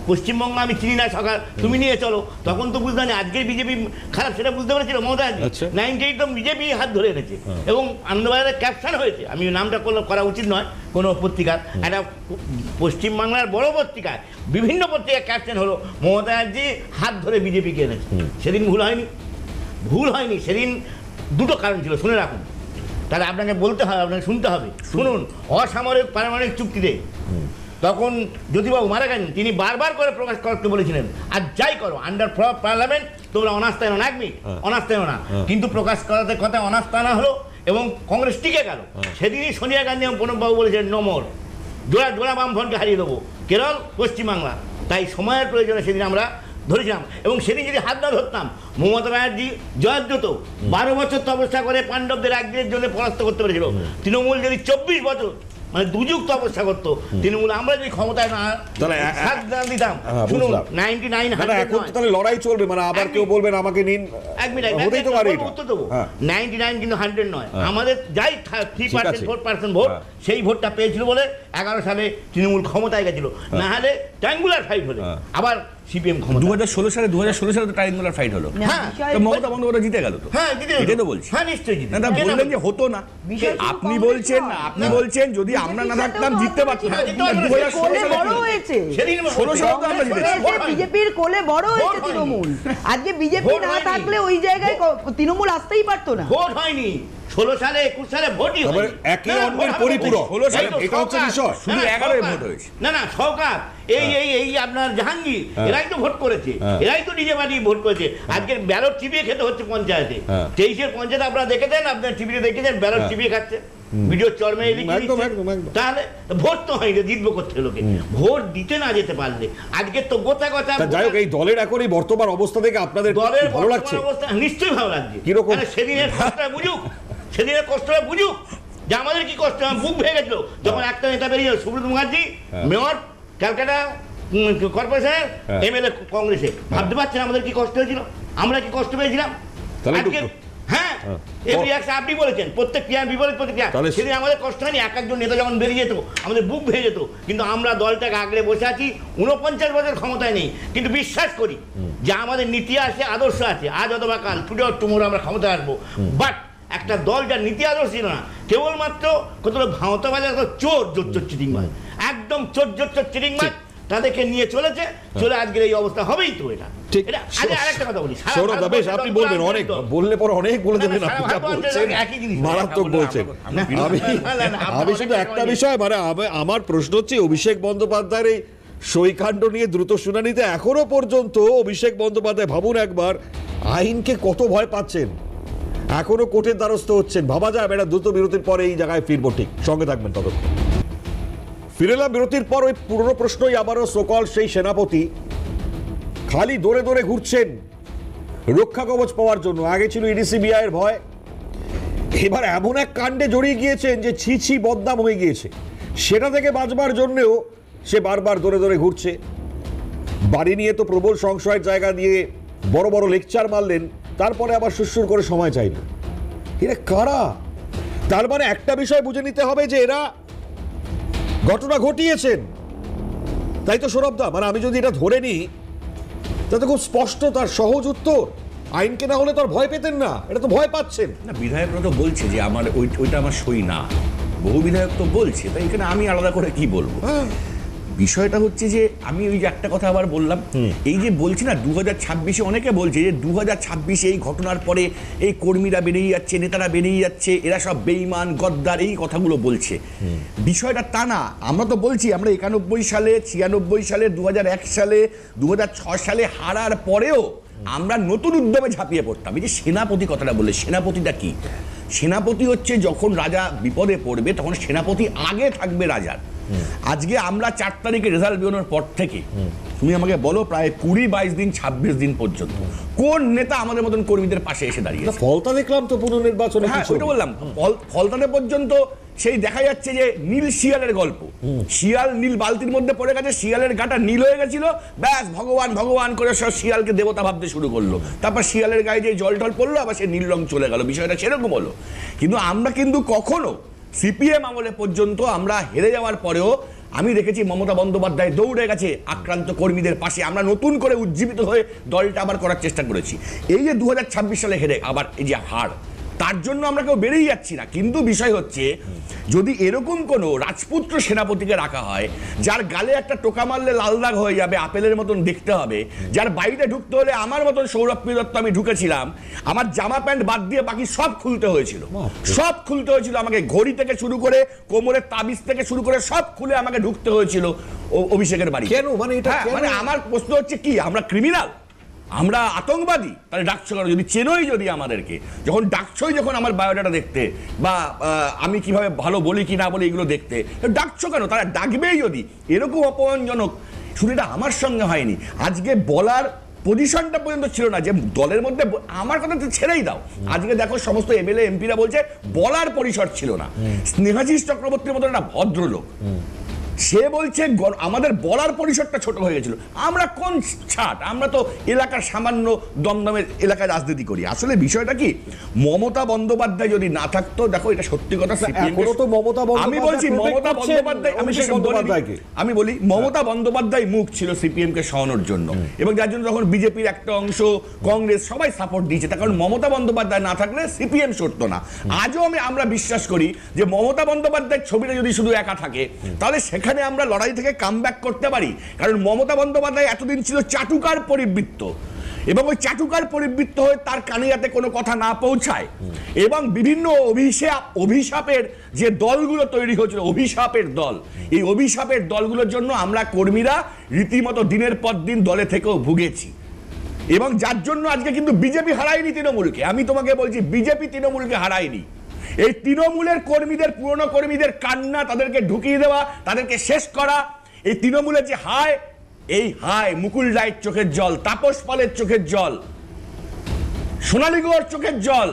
পশ্চিমবঙ্গ আমি চিনি না সরকার তুমি নিয়ে চলো, তখন তো বুঝতে পারি আজকের বিজেপি খারাপ সেটা বুঝতে পেরেছিল মমতা ব্যানার্জি। 98 তো বিজেপি হাত ধরে এনেছে এবং আনন্দবাজারের ক্যাপশন হয়েছে, আমি নামটা করা উচিত নয় কোনো পত্রিকার, একটা পশ্চিমবাংলার বড় পত্রিকায় বিভিন্ন পত্রিকার ক্যাপশন হলো মমতা ব্যানার্জি হাত ধরে বিজেপিকে এনেছে। সেদিন ভুল হয়নি, সেদিন দুটো কারণ ছিল, শুনে রাখুন। তাহলে আপনাকে বলতে হবে, আপনাকে শুনতে হবে। শুনুন, অসামরিক পারমাণবিক চুক্তিতে তখন জ্যোতিবাবু মারা গেছেন, তিনি বারবার করে প্রকাশ করতে বলেছিলেন আর যাই করো আন্ডার পার্লামেন্ট তোমরা অনাস্থা এনো না, 1 মিনিট অনাস্থা এনো না, কিন্তু প্রকাশ করাতে কথা অনাস্থা আনা হলো এবং কংগ্রেস টিকে গেল। সেদিনই সোনিয়া গান্ধী এবং প্রণববাবু বলেছিলেন নো মোর, জোড়া বামফ্রন্টকে হারিয়ে দেবো, কেরল পশ্চিমবাংলা। তাই সময়ের প্রয়োজনে সেদিন আমরা ধরেছিলাম এবং সেদিন যদি হাত না ধরতাম মমতা ব্যানার্জি জয়াদ্রত 12 বছর তপস্যা করে পাণ্ডবদের একদিনের জন্য পরাস্ত করতে পেরেছিল। তৃণমূল যদি 24 বছর মানে দুযুগ তপস্যা করতো তৃণমূল, আমরা যদি ক্ষমতায় না দিতাম। শুনুন 99 এখন তাহলে লড়াই চলবে, মানে আবার কেউ বলবেন আমাকে নিন, 1 মিনিট হতেই তো পারে এটা। উত্তর দেবো। 99 কিন্তু 100 নয়, আমাদের যাই 3% 4% ভোট সেই ভোটটা পেয়েছিল বলে 11 সালে তৃণমূল ক্ষমতায় গেছিল, না হলে ট্রায়াঙ্গুলার ফাইট হলে আবার সিপিএম ক্ষমতা। 2016 সালে তো ট্রায়াঙ্গুলার ফাইট হলো, তো মমতা বন্দ্যোপাধ্যায় জিতে গেল তো। হ্যাঁ এটাই তো বলছি। হ্যাঁ নিশ্চয়ই জিতে। না বললেন যে হতো না, আপনি বলছেন যদি আমরা না থাকতাম জিততে পারতাম। 2016 সালে বড় হয়েছে, সেদিন 16 সালে তো আমরা জিতেছি। বিজেপির কোলে বড় হয়েছে তৃণমূল। আজকে বিজেপি না থাকলে ওই জায়গায় তৃণমূল আসতেই পারতো না। ভোট হয়নি 16 সালে 21 সালে ভোটই হয়নি, একে অন্যের পরিপূরক। 16 সালে এটা হচ্ছে বিষয়। শুধু 11 ভোট হয়েছে। না সরকার এই আপনার জাহাঙ্গীর এরাই তো ভোট করেছে, এরাই তো নিজে বাড়ি ভোট করেছে। আজকে ব্যালট চিবিয়ে খেতে হচ্ছে পঞ্চায়েতে। 23-এর পঞ্চায়েত আপনারা দেখেছেন, আপনার টিভিতে দেখেছেন ব্যালট চিবিয়ে খাচ্ছে, ভিডিও চরমে তাহলে ভোট তো হয়নি, জিতবো করতে লোকে, ভোট দিতে না যেতে পারলে। আজকে তো গোটা যাই হোক, এই দলের এখন এই বর্তমান অবস্থা থেকে আপনাদের দলের ভালো লাগছে? অবস্থা নিশ্চয়ই ভালো লাগছে। কিরকম? সেদিনের কষ্টটা বুঝুক, যে আমাদের কি কষ্ট, আমার বুক ভেঙে গেছিল যখন একটা নেতা বেরিয়ে গেল, সুব্রত মুখার্জি মেয়র ক্যালকাটা কর্পোরেশনের এমএলএ কংগ্রেসে। ভাবতে পারছেন আমাদের কি কষ্ট হয়েছিল, আমরা কি কষ্ট পেয়েছিলাম আজকে? হ্যাঁ আপনি বলেছেন প্রত্যেক ক্রিয়ার বিপরীত প্রতিক্রিয়া, সেদিন আমাদের কষ্ট হয়নি। এক একজন নেতা যখন বেরিয়ে যেত আমাদের বুক ভেঙে যেত, কিন্তু আমরা দলটাকে আগলে বসে আছি। 49 বছর ক্ষমতায় নেই, কিন্তু বিশ্বাস করি যে আমাদের নীতি আছে, আদর্শ আছে। আজ অথবা কাল, টুডে অর টুমোরো আমরা ক্ষমতায় আসবো। বাট একটা দল যার নীতি আদর্শ ছিল না, কেবলমাত্র কতটা ভাঁওতাবাজার চোর চিটিংবাজ, একদম চোর চিটিংবাজ, তাদেরকে নিয়ে চলেছে, চলে আজকের এই অবস্থা হবেই তো। এটা ঠিক। আরেকটা কথা বলি, আপনি বলবেন, অনেক বললে পরে অনেক বলে দেবেন, মারাত্মক বলছেন। আমি শুধু একটা বিষয়, মানে আমার প্রশ্ন হচ্ছে অভিষেক বন্দ্যোপাধ্যায়ের এই সইকাণ্ড নিয়ে দ্রুত শুনানিতে এখনো পর্যন্ত অভিষেক বন্দ্যোপাধ্যায়, ভাবুন একবার, আইনকে কত ভয় পাচ্ছেন, এখনো কোর্টের দ্বারস্থ হচ্ছেন। ভাবা যায় এটা দ্রুত বিরতির পরে এই জায়গায় ফিরবো, ঠিক সঙ্গে থাকবেন ততক্ষণ। ফিরে এলাম বিরতির পর। ওই পুরনো প্রশ্নই আবারও, সকল সেই সেনাপতি খালি দৌড়ে দৌড়ে ঘুরছেন রক্ষা কবচ পাওয়ার জন্য। আগে ছিল ইডিসিবিআই এর ভয়, এবার এমন এক কাণ্ডে জড়িয়ে গিয়েছেন যে ছি বদনাম হয়ে গিয়েছে। সেটা থেকে বাঁচবার জন্যও সে বারবার দৌড়ে দৌড়ে ঘুরছে। বাড়ি নিয়ে তো প্রবল সংশয়ের জায়গা দিয়ে বড় বড় লেকচার মারলেন, তারপরে আবার সুরসুর করে সময় চাইলেন। এরা কারা? তার মানে একটা বিষয় বুঝে নিতে হবে যে এরা ঘটনা ঘটিয়েছেন, তাই তো সৌরভদা? মানে আমি যদি এটা ধরে নিই তাতে খুব স্পষ্ট তার সহজ উত্তর, আইনকে না হলে তো আর ভয় পেতেন না, এটা তো ভয় পাচ্ছেন না। বিধায়করা তো বলছে যে আমার ওইটা আমার সই না, বহু বিধায়ক তো বলছে, তাই এখানে আমি আলাদা করে কি বলবো? বিষয়টা হচ্ছে যে আমি ওই যে একটা কথা আবার বললাম, এই যে বলছি না 2026-এ অনেকে বলছে যে 2026-এ এই ঘটনার পরে এই কর্মীরা বেরিয়ে যাচ্ছে, নেতারা বেরিয়ে যাচ্ছে, এরা সব বেঈমান গদ্দার, এই কথাগুলো বলছে। বিষয়টা তা না। আমরা তো বলছি আমরা 91 সালে, 96 সালে, 2001 সালে, 2006 সালে হারার পরেও আমরা নতুন উদ্যমে ঝাঁপিয়ে পড়তাম। এই যে সেনাপতি কথাটা বললে, সেনাপতিটা কি? সেনাপতি হচ্ছে যখন রাজা বিপদে পড়বে তখন সেনাপতি আগে থাকবে রাজার। আজকে আমরা 4 তারিখে রেজাল্ট বেরোনোর পর থেকে তুমি আমাকে বলো প্রায় 20-22 দিন 26 দিন পর্যন্ত কোন নেতা আমাদের মতন কর্মীদের পাশে এসে দাঁড়িয়েছে? ফলতা দেখলাম তো পুনর্নির্বাচনে, হ্যাঁ ওইটা বললাম, ফলতাতে পর্যন্ত সেই দেখা যাচ্ছে যে নীল শিয়ালের গল্প, শিয়াল নীল বালতির মধ্যে পড়ে গেছে, শিয়ালের গাটা নীল হয়ে গেছিল, ব্যাস ভগবান ভগবান করে সব শিয়ালকে দেবতা ভাবতে শুরু করলো, তারপর শিয়ালের গায়ে যে জল টল পড়লো আবার সে নীল রং চলে গেল, বিষয়টা সেরকম হলো। কিন্তু আমরা কিন্তু কখনো সিপিএম আমলে পর্যন্ত আমরা হেরে যাওয়ার পরেও আমি দেখেছি মমতা বন্দ্যোপাধ্যায় দৌড়ে গেছে আক্রান্ত কর্মীদের পাশে, আমরা নতুন করে উজ্জীবিত হয়ে দলটা আবার করার চেষ্টা করেছি। এই যে 2026 সালে হেরে আবার এই যে হার, তার জন্য আমরা কেউ বেরিয়ে যাচ্ছি না। কিন্তু বিষয় হচ্ছে যদি এরকম কোনো রাজপুত্র সেনাপতিকে রাখা হয় যার গালে একটা টোকা মারলে লাল দাগ হয়ে যাবে, আপেলের মতন দেখতে হবে, যার বাইরে ঢুকতে হলে আমার মতন সৌরভ দত্ত আমি ঢুকেছিলাম, আমার জামা প্যান্ট বাদ দিয়ে বাকি সব খুলতে হয়েছিল, সব খুলতে হয়েছিল আমাকে, ঘড়ি থেকে শুরু করে কোমরের তাবিজ থেকে শুরু করে সব খুলে আমাকে ঢুকতে হয়েছিল অভিষেকের বাড়ি। কেন? মানে এটা মানে আমার প্রশ্ন হচ্ছে কি, আমরা ক্রিমিনাল, আমরা আতঙ্কবাদী? তাহলে ডাকছো কেন? যদি চেনোই যদি আমাদেরকে, যখন ডাকছোই যখন আমার বায়োডাটা দেখতে বা আমি কিভাবে ভালো বলি কি না বলি এগুলো দেখতে, ডাকছো কেন? তারা ডাকবেই যদি। এরকম অপমানজনক শুধু এটা আমার সঙ্গে হয়নি, আজকে বলার পজিশনটা পর্যন্ত ছিল না যে দলের মধ্যে, আমার কথা তো ছেড়েই দাও, আজকে দেখো সমস্ত এমএলএ এমপিরা বলছে বলার পরিসর ছিল না। স্নেহাশিস চক্রবর্তীর মতো একটা ভদ্রলোক, সে বলছে আমাদের বলার পরিসরটা ছোট হয়ে গেছিল। আমরা কোন ছাট, আমরা তো এলাকার সামান্য দমদমের এলাকায় রাজনীতি করি। আসলে বিষয়টা কি, মমতা বন্দ্যোপাধ্যায় যদি না থাকতো, দেখো এটা সত্যি কথা, আমি বলছি মমতা বন্দ্যোপাধ্যায়, আমি বলি মমতা বন্দ্যোপাধ্যায় মুখ ছিল সিপিএম কে সরানোর জন্য, এবং যার জন্য যখন বিজেপির একটা অংশ, কংগ্রেস সবাই সাপোর্ট দিয়েছে, তার কারণ মমতা বন্দ্যোপাধ্যায় না থাকলে সিপিএম সরতো না। আজও আমরা বিশ্বাস করি যে মমতা বন্দ্যোপাধ্যায়ের ছবিটা যদি শুধু একা থাকে, তাহলে সেখানে আমরা লড়াই থেকে কামব্যাক করতে পারি। কারণ মমতা বন্দ্যোপাধ্যায় এতদিন ছিল চাটুকার পরিবৃত্ত, এবং ওই চাটুকার পরিবৃত্ত হয়ে তার কানে যাতে কোনো কথা না পৌঁছায়, এবং বিভিন্ন অভিশাপের যে দলগুলো তৈরি হয়েছিল, অভিশাপের দল, এই অভিশাপের দলগুলোর জন্য আমরা কর্মীরা রীতিমতো দিনের পর দিন দলে থেকেও ভুগেছি, এবং যার জন্য আজকে কিন্তু বিজেপি হারায়নি তৃণমূলকে। আমি তোমাকে বলছি বিজেপি তৃণমূলকে হারায়নি। এই তৃণমূলের কর্মীদের, পুরনো কর্মীদের কান্না, তাদেরকে ঢুকিয়ে দেওয়া, তাদেরকে শেষ করা, এই তৃণমূলের যে হায়, এই হায় মুকুল রায়ের চোখের জল, তাপস পালের চোখের জল, সোনালী গুহর চোখের জল,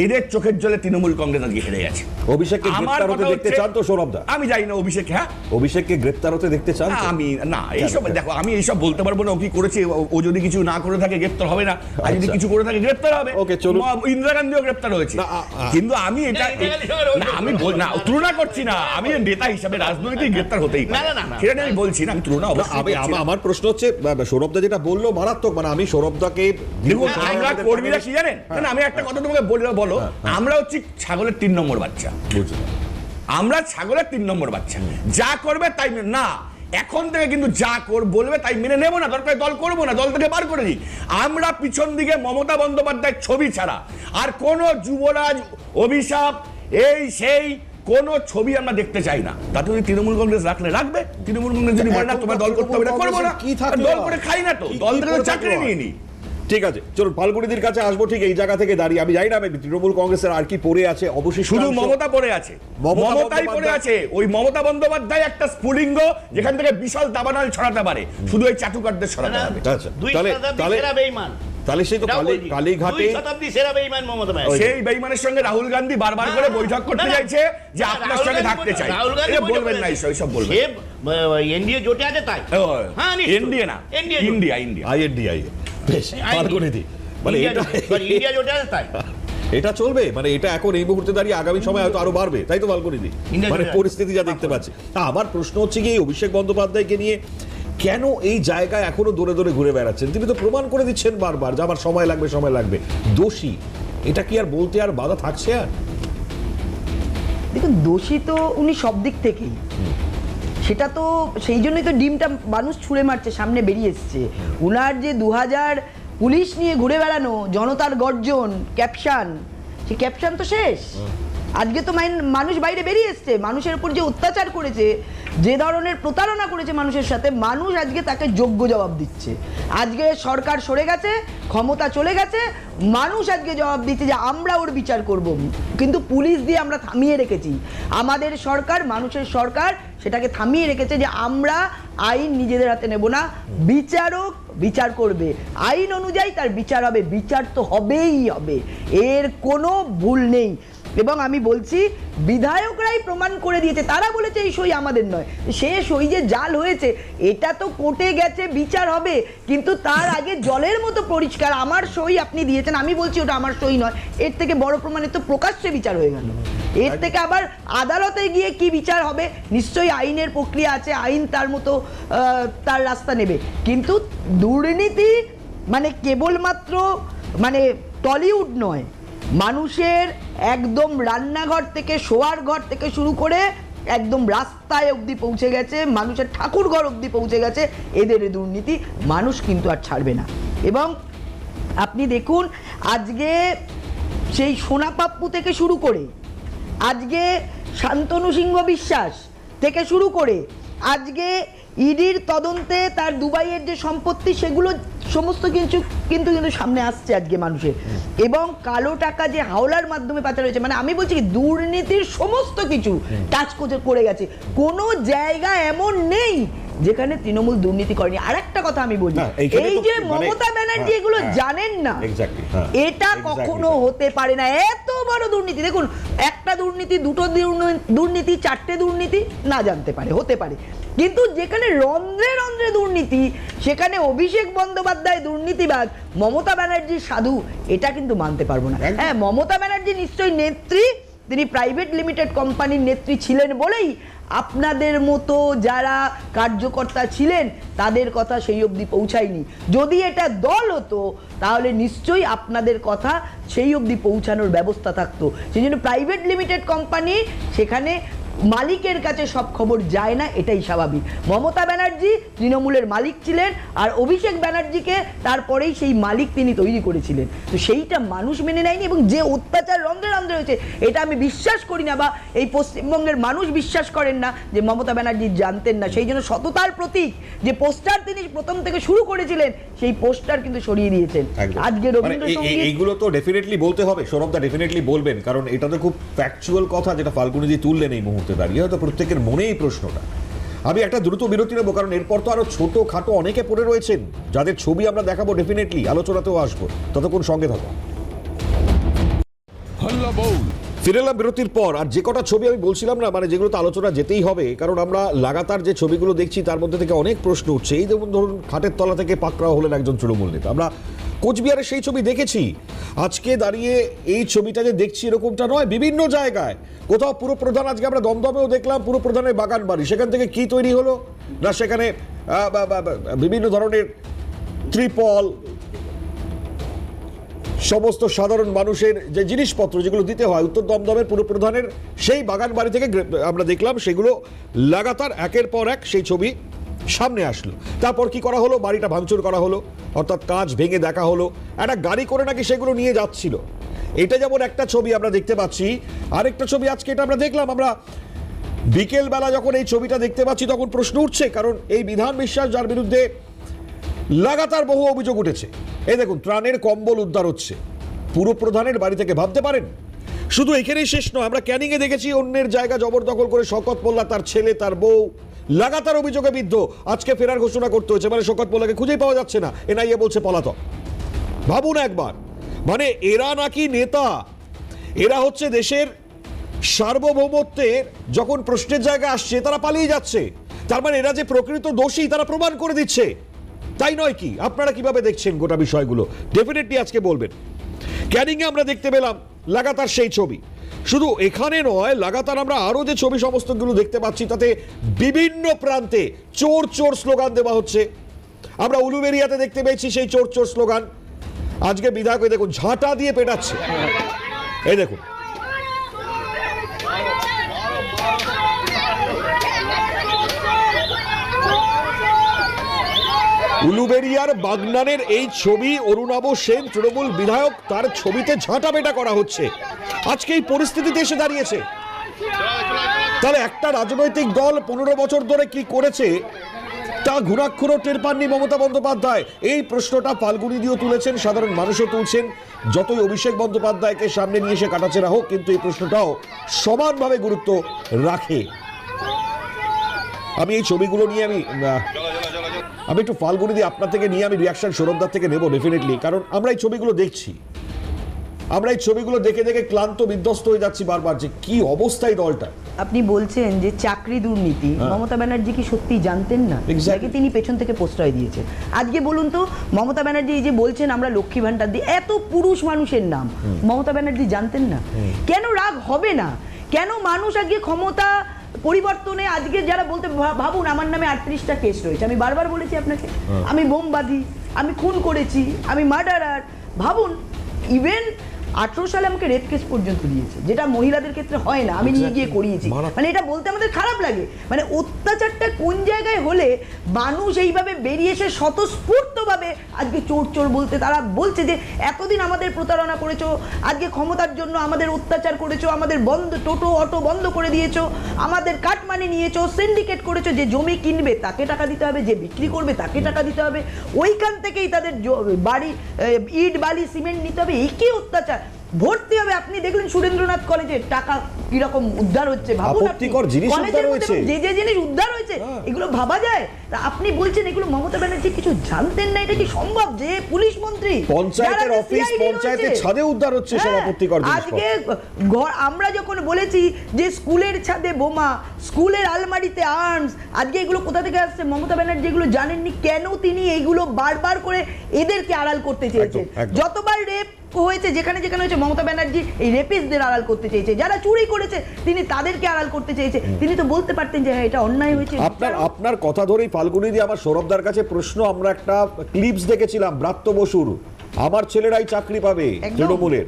এদের চোখের জলে তৃণমূল কংগ্রেস আজকে হেরে গেছে। অভিষেককে গ্রেফতার হতে দেখতে চান তো সৌরভদা? আমি জানি না অভিষেক, হ্যাঁ অভিষেককে গ্রেফতার হতে দেখতে চান? আমি না, এইসব দেখো আমি এইসব বলতে পারবো না ও কি করেছে। ও যদি কিছু না করে থাকে গ্রেফতার হবে না, আর যদি কিছু করে থাকে গ্রেফতার হবে। ওকে, চলুন। ইন্দিরা গান্ধীও গ্রেফতার হয়েছে, কিন্তু আমি এটা আমি না তুলনা করছি না, আমি নেতা হিসাবে রাজনৈতিক গ্রেফতার হতেই পারে, সেটা আমি বলছি না, আমি তুলনা। আমার প্রশ্ন হচ্ছে সৌরভদা যেটা বললো মারাত্মক, মানে আমি সৌরভদাকে দেখুন, আমরা কর্মীরা কি জানেন, আমি একটা কথা তোমাকে বলো, আমরা হচ্ছে ছাগলের 3 নম্বর বাচ্চা, আমরা ছাগলের 3 নম্বর বাচ্চা, যা করবে তাই না, এখন থেকে কিন্তু যা বলবে তাই মেনে নেবো না, দরকার দল করবো না, দল থেকে বার করে দিই। আমরা পিছন দিকে মমতা বন্দ্যোপাধ্যায়ের ছবি ছাড়া আর কোন যুবরাজ, অভিশাপ, এই সেই কোন ছবি আমরা দেখতে চাই না। তাতে যদি তৃণমূল কংগ্রেস রাখবে, তৃণমূল কংগ্রেস যদি বলে না তোমার দল করতে হবে, করবো না, দল করে খাই না, তো দল থেকে চাকরি নিয়ে নি। ঠিক আছে, চলুন ফাল্গুনিদির কাছে আসবো। ঠিক এই জায়গা থেকে দাঁড়িয়ে আমি জানি না তৃণমূল কংগ্রেসের আর কি পড়ে আছে, অবশ্যই শুধু মমতা পড়ে আছে, মমতাই পড়ে আছে। ওই মমতা বন্দ্যোপাধ্যায় একটা স্ফুলিঙ্গ যেখান থেকে বিশাল দাবানল ছড়াতে পারে, শুধু এই চাটুকারদের ছড়াতে হবে। আচ্ছা, তাহলে সেই তো কালীঘাটে সেই বেঈমানের সঙ্গে রাহুল গান্ধী বারবার করে বৈঠক করতে চাইছে যে আপনার সঙ্গে থাকতে চাই, বলবেন না এইসব বলবেন। এনডিএ জোটে আছে তাই, এনডিএ না, ইন্ডিয়া, আইএনডিআই। বেশ, ফাল্গুনিদি, মানে ইন্ডিয়া জোটে আছে তাই এটা চলবে, মানে এটা এখন এই মুহূর্তে দাঁড়িয়ে আগামী সময় হয়তো আরো বাড়বে, তাই তো ফাল্গুনিদি? মানে পরিস্থিতি যা দেখতে পাচ্ছি। আমার প্রশ্ন হচ্ছে কি, অভিষেক বন্দ্যোপাধ্যায়কে নিয়ে কেন এই জায়গায় এখনো দৌড়ে দৌড়ে ঘুরে বেড়াচ্ছেন? তিনি তো প্রমাণ করে দিচ্ছেন বারবার যে আমার সময় লাগবে, দোষী। এটা কি আর বলতে আর বাধা থাকছে? আর দেখুন, দোষী তো উনি সব দিক থেকেই, সেটা তো সেই জন্যই তো ডিমটা মানুষ ছুঁড়ে মারছে, সামনে বেরিয়ে এসছে। উনার যে 2000 পুলিশ নিয়ে ঘুরে বেড়ানো, জনতার গর্জন, ক্যাপশন, সেই ক্যাপশন তো শেষ। আজকে তো মানুষ বাইরে বেরিয়ে এসছে, মানুষের উপর যে অত্যাচার করেছে, যে ধরনের প্রতারণা করেছে মানুষের সাথে, মানুষ আজকে তাকে যোগ্য জবাব দিচ্ছে। আজকে সরকার সরে গেছে, ক্ষমতা চলে গেছে, মানুষ আজকে জবাব দিচ্ছে যে আমরা ওর বিচার করব। কিন্তু পুলিশ দিয়ে আমরা থামিয়ে রেখেছি, আমাদের সরকার, মানুষের সরকার সেটাকে থামিয়ে রেখেছে যে আমরা আইন নিজেদের হাতে নেব না, বিচারক বিচার করবে, আইন অনুযায়ী তার বিচার হবে, বিচার তো হবেই হবে, এর কোনো ভুল নেই। এবং আমি বলছি বিধায়করাই প্রমাণ করে দিয়েছে, তারা বলেছে এই সই আমাদের নয়। সে সই যে জাল হয়েছে এটা তো কোর্টে গেছে, বিচার হবে, কিন্তু তার আগে জলের মতো পরিষ্কার আমার সই আপনি দিয়েছেন, আমি বলছি ওটা আমার সই নয়, এর থেকে বড় প্রমাণে তো প্রকাশ্যে বিচার হয়ে গেল। এর থেকে আবার আদালতে গিয়ে কি বিচার হবে, নিশ্চয়ই আইনের প্রক্রিয়া আছে, আইন তার মতো তার রাস্তা নেবে। কিন্তু দুর্নীতি মানে কেবলমাত্র মানে টলিউড নয়, মানুষের একদম রান্নাঘর থেকে শোয়ার ঘর থেকে শুরু করে একদম রাস্তায় অবধি পৌঁছে গেছে, মানুষের ঠাকুর ঘর অবধি পৌঁছে গেছে এদের এই দুর্নীতি। মানুষ কিন্তু আর ছাড়বে না। এবং আপনি দেখুন আজকে সেই সোনা পাপ্পু থেকে শুরু করে, আজকে শান্তনু সিংহ বিশ্বাস থেকে শুরু করে, আজকে ইডির তদন্তে তার দুবাইয়ের যে সম্পত্তি সেগুলো সমস্ত কিছু কিন্তু সামনে আসছে আজকে মানুষের। এবং কালো টাকা যে হাওলার মাধ্যমে পাচার হয়েছে, মানে আমি বলছি দুর্নীতির সমস্ত কিছু টাচ করে গেছে, কোনো জায়গা এমন নেই যেখানে তৃণমূল দুর্নীতি করেনি। আর একটা কথা আমি বলি, এই যে মমতা ব্যানার্জি এগুলো জানেন না, এটা কখনো হতে পারে না। এত বড় দুর্নীতি, দেখুন একটা দুর্নীতি, দুটো দুর্নীতি, চারটে দুর্নীতি না জানতে পারে, হতে পারে, কিন্তু যেখানে রন্ধ্রে রন্ধ্রে দুর্নীতি, সেখানে অভিষেক বন্দ্যোপাধ্যায় দুর্নীতিবাদ, মমতা ব্যানার্জি সাধু, এটা কিন্তু মানতে পারবো না। হ্যাঁ, মমতা ব্যানার্জি নিশ্চয়ই নেত্রী, তিনি প্রাইভেট লিমিটেড কোম্পানির নেত্রী ছিলেন বলেই আপনাদের মতো যারা কার্যকর্তা ছিলেন তাদের কথা সেই অবধি পৌঁছায়নি। যদি এটা দল হতো তাহলে নিশ্চয়ই আপনাদের কথা সেই অবধি পৌঁছানোর ব্যবস্থা থাকতো। সেই জন্য প্রাইভেট লিমিটেড কোম্পানি, সেখানে মালিকের কাছে সব খবর যায় না, এটাই স্বাভাবিক। মমতা ব্যানার্জি তৃণমূলের মালিক ছিলেন, আর অভিষেক ব্যানার্জিকে তারপরেই সেই মালিক তিনি তৈরি করেছিলেন। তো সেইটা মানুষ মেনে নেয়নি, এবং যে অত্যাচার রন্ধ্রে রন্ধ্রে হয়েছে এটা আমি বিশ্বাস করি না, বা এই পশ্চিমবঙ্গের মানুষ বিশ্বাস করেন না যে মমতা ব্যানার্জি জানতেন না। সেই জন্য সততার প্রতীক যে পোস্টার তিনি প্রথম থেকে শুরু করেছিলেন, সেই পোস্টার কিন্তু সরিয়ে দিয়েছেন। আজকে রবীন্দ্রসঙ্গীত এইগুলো তো ডেফিনেটলি বলতে হবে, সৌরভদা ডেফিনেটলি বলবেন, কারণ এটা তো খুব ফ্যাকচুয়াল কথা যেটা ফাল্গুনিজি তুললেন এই মুহূর্তে দাঁড়িয়ে, হয়তো প্রত্যেকের মনেই প্রশ্নটা। আমি একটা দ্রুত বিরতি নেবো, কারণ এরপর তো আরো ছোট খাটো অনেকে পড়ে রয়েছেন যাদের ছবি আমরা দেখাবো, ডেফিনেটলি আলোচনাতেও আসবো, ততক্ষণ সঙ্গে থাকো। ফিরে এলাম বিরতির পর। আর যে কটা ছবি আমি বলছিলাম না, মানে যেগুলো তো আলোচনা যেতেই হবে, কারণ আমরা লাগাতার যে ছবিগুলো দেখছি তার মধ্যে থেকে অনেক প্রশ্ন উঠছে। এই যেমন ধরুন খাটের তলা থেকে পাকড়াও হলেন একজন তৃণমূল নেতা, আমরা কোচবিহারের সেই ছবি দেখেছি। আজকে দাঁড়িয়ে এই ছবিটা যে দেখছি এরকমটা নয়, বিভিন্ন জায়গায় কোথাও পুরো প্রধান, আজকে আমরা দমদমেও দেখলাম পুরো প্রধানের বাগান বাড়ি, সেখান থেকে কি তৈরি হলো না, সেখানে বিভিন্ন ধরনের ত্রিপল, সমস্ত সাধারণ মানুষের যে জিনিসপত্র যেগুলো দিতে হয় উত্তর দমদমের পুরো প্রধানের সেই বাগান বাড়ি থেকে আমরা দেখলাম, সেগুলো লাগাতার একের পর এক সেই ছবি সামনে আসলো। তারপর কি করা হলো, বাড়িটা ভাঙচুর করা হলো, অর্থাৎ কাঁচ ভেঙে দেখা হলো, একটা গাড়ি করে নাকি সেগুলো নিয়ে যাচ্ছিল। এটা যেমন একটা ছবি আমরা দেখতে পাচ্ছি, আরেকটা ছবি আজকে এটা আমরা দেখলাম। আমরা বিকেল বেলা যখন এই ছবিটা দেখতে পাচ্ছি তখন প্রশ্ন উঠছে, কারণ এই বিধান বিশ্বাস যার বিরুদ্ধে লাগাতার বহু অভিযোগ উঠেছে, এই দেখুন ত্রাণের কম্বল উদ্ধার হচ্ছে পুরো প্রধানের বাড়ি থেকে, ভাবতে পারেন। শুধু এখানেই শেষ নয়, আমরা ক্যানিংয়ে দেখেছি অন্যের জায়গা জবরদখল করে শওকত মোল্লা, তার ছেলে, তার বউ লাগাতার অভিযোগে বিদ্ধ। আজকে ফেরার ঘোষণা করতে হয়েছে, মানে শওকত মোল্লাকে খুঁজেই পাওয়া যাচ্ছে না, এনআইএ বলছে পলাতক। ভাবুন একবার, মানে এরা নাকি নেতা, এরা হচ্ছে দেশের সার্বভৌমত্বের যখন প্রশ্নের জায়গা আসছে তারা পালিয়ে যাচ্ছে। তার মানে এরা যে প্রকৃত দোষী তারা প্রমাণ করে দিচ্ছে, তাই নয় কি? আপনারা কিভাবে দেখছেন গোটা বিষয়গুলো ডেফিনেটলি আজকে বলবেন। ক্যানিংয়ে আমরা দেখতে পেলাম লাগাতার সেই ছবি, শুধু এখানে নয়, লাগাতার আমরা আরো যে ছবি সমস্তগুলো দেখতে পাচ্ছি তাতে বিভিন্ন প্রান্তে চোর চোর স্লোগান দেওয়া হচ্ছে। আমরা উলুবেরিয়াতে দেখতে পেয়েছি সেই চোর চোর স্লোগান, আজকে বিধায়ক দেখুন ঝাঁটা দিয়ে পেটাচ্ছে, এই দেখুন। উলুবেরিয়ার বাগনানের এই ছবি, অরুণাভ সেন তৃণমূল বিধায়ক, তার ছবিতে ঝাঁটা পেটা করা হচ্ছে। আজকে এই পরিস্থিতিতে এসে দাঁড়িয়েছে, তাহলে একটা রাজনৈতিক দল 15 বছর ধরে কি করেছে তা ঘুরাক্ষরও টের পাননি মমতা বন্দ্যোপাধ্যায়। এই প্রশ্নটা ফাল্গুনিদিও তুলেছেন, সাধারণ মানুষও তুলছেন। যতই অভিষেক বন্দ্যোপাধ্যায়কে সামনে নিয়ে এসে কাটাছেড়া হোক, কিন্তু এই প্রশ্নটাও সমানভাবে গুরুত্ব রাখে। আমি এই ছবিগুলো নিয়ে আমি একটু ফাল্গুনিদি আপনার থেকে নিয়ে আমি রিয়াকশন সৌরভদার থেকে নেব ডেফিনেটলি, কারণ আমরা এই ছবিগুলো দেখছি। আমরা এই ছবিগুলো দেখে দেখে ক্লান্ত বিধ্বস্ত হয়ে যাচ্ছি বারবার, যে কি অবস্থায় দলটা। আপনি বলছেন যে চাকরি দুর্নীতি, মমতা ব্যানার্জি কি সত্যি জানতেন না? নাকি তিনি পেছন থেকে প্রশ্রয় দিয়েছেন? আজকে বলুন তো, মমতা ব্যানার্জি এই যে বলছেন আমরা লক্ষ্মী ভান্ডার দিই, এত পুরুষ মানুষের নাম, মমতা ব্যানার্জি জানতেন না? কেন রাগ হবে না? কেন মানুষ আজকে ক্ষমতা পরিবর্তনে আজকে যারা বলতে, ভাবুন আমার নামে 38টা কেস রয়েছে, আমি বারবার বলেছি আপনাকে, আমি বোমবাদী, আমি খুন করেছি, আমি মার্ডারার। ভাবুন, ইভেন 18 সালে আমাকে রেপ কেস পর্যন্ত দিয়েছে, যেটা মহিলাদের ক্ষেত্রে হয় না, আমি নিয়ে গিয়ে করিয়েছি। মানে এটা বলতে আমাদের খারাপ লাগে, মানে অত্যাচারটা কোন জায়গায় হলে মানুষ এইভাবে বেরিয়ে এসে স্বতঃস্ফূর্তভাবে আজকে চোর চোর বলতে, তারা বলছে যে এতদিন আমাদের প্রতারণা করেছো, আজকে ক্ষমতার জন্য আমাদের অত্যাচার করেছো, আমাদের বন্ধ টোটো অটো বন্ধ করে দিয়েছো, আমাদের কাটমানি নিয়েছো, সিন্ডিকেট করেছো, যে জমি কিনবে তাকে টাকা দিতে হবে, যে বিক্রি করবে তাকে টাকা দিতে হবে, ওইখান থেকেই তাদের বাড়ি ইট বালি সিমেন্ট নিতে হবে, এই কি অত্যাচার ভর্তি হবে। আপনি দেখলেন সুরেন্দ্রনাথ কলেজে টাকা কিরকম উদ্ধার হচ্ছে, ভাবুন কলেজের মধ্যে যে যে জিনিস উদ্ধার হয়েছে, এগুলো ভাবা যায়? তা আপনি বলছেন এগুলো মমতা ব্যানার্জি কিছু জানতেন না? এটা কি সম্ভব যে পুলিশ মন্ত্রী পঞ্চায়েতের অফিস পঞ্চায়েতের ছাদে উদ্ধার হচ্ছে সব আপত্তিকর জিনিস? আজকে আমরা যখন বলেছি যে স্কুলের ছাদে বোমা, স্কুলের আলমারিতে আর্মস, আজকে এগুলো কোথা থেকে আসছে? মমতা ব্যানার্জি এগুলো জানেননি। কেন তিনি এইগুলো বারবার করে এদেরকে আড়াল করতে চেয়েছেন? যতবার রেপ হয়েছে, যেখানে যেখানে হয়েছে, মমতা ব্যানার্জি এই রেপিস্টদের আড়াল করতে চেয়েছে, যারা চুরি করেছে তিনি তাদেরকে আড়াল করতে চেয়েছে। তিনি তো বলতে পারতেন যে হ্যাঁ এটা অন্যায় হয়েছে। আপনার কথা ধরেই ফাল্গুনি দিয়ে আমার সৌরভদার কাছে প্রশ্ন, আমরা একটা ক্লিপস দেখেছিলাম ব্রাত্য বসুর, আমার ছেলেরাই চাকরি পাবে তৃণমূলের।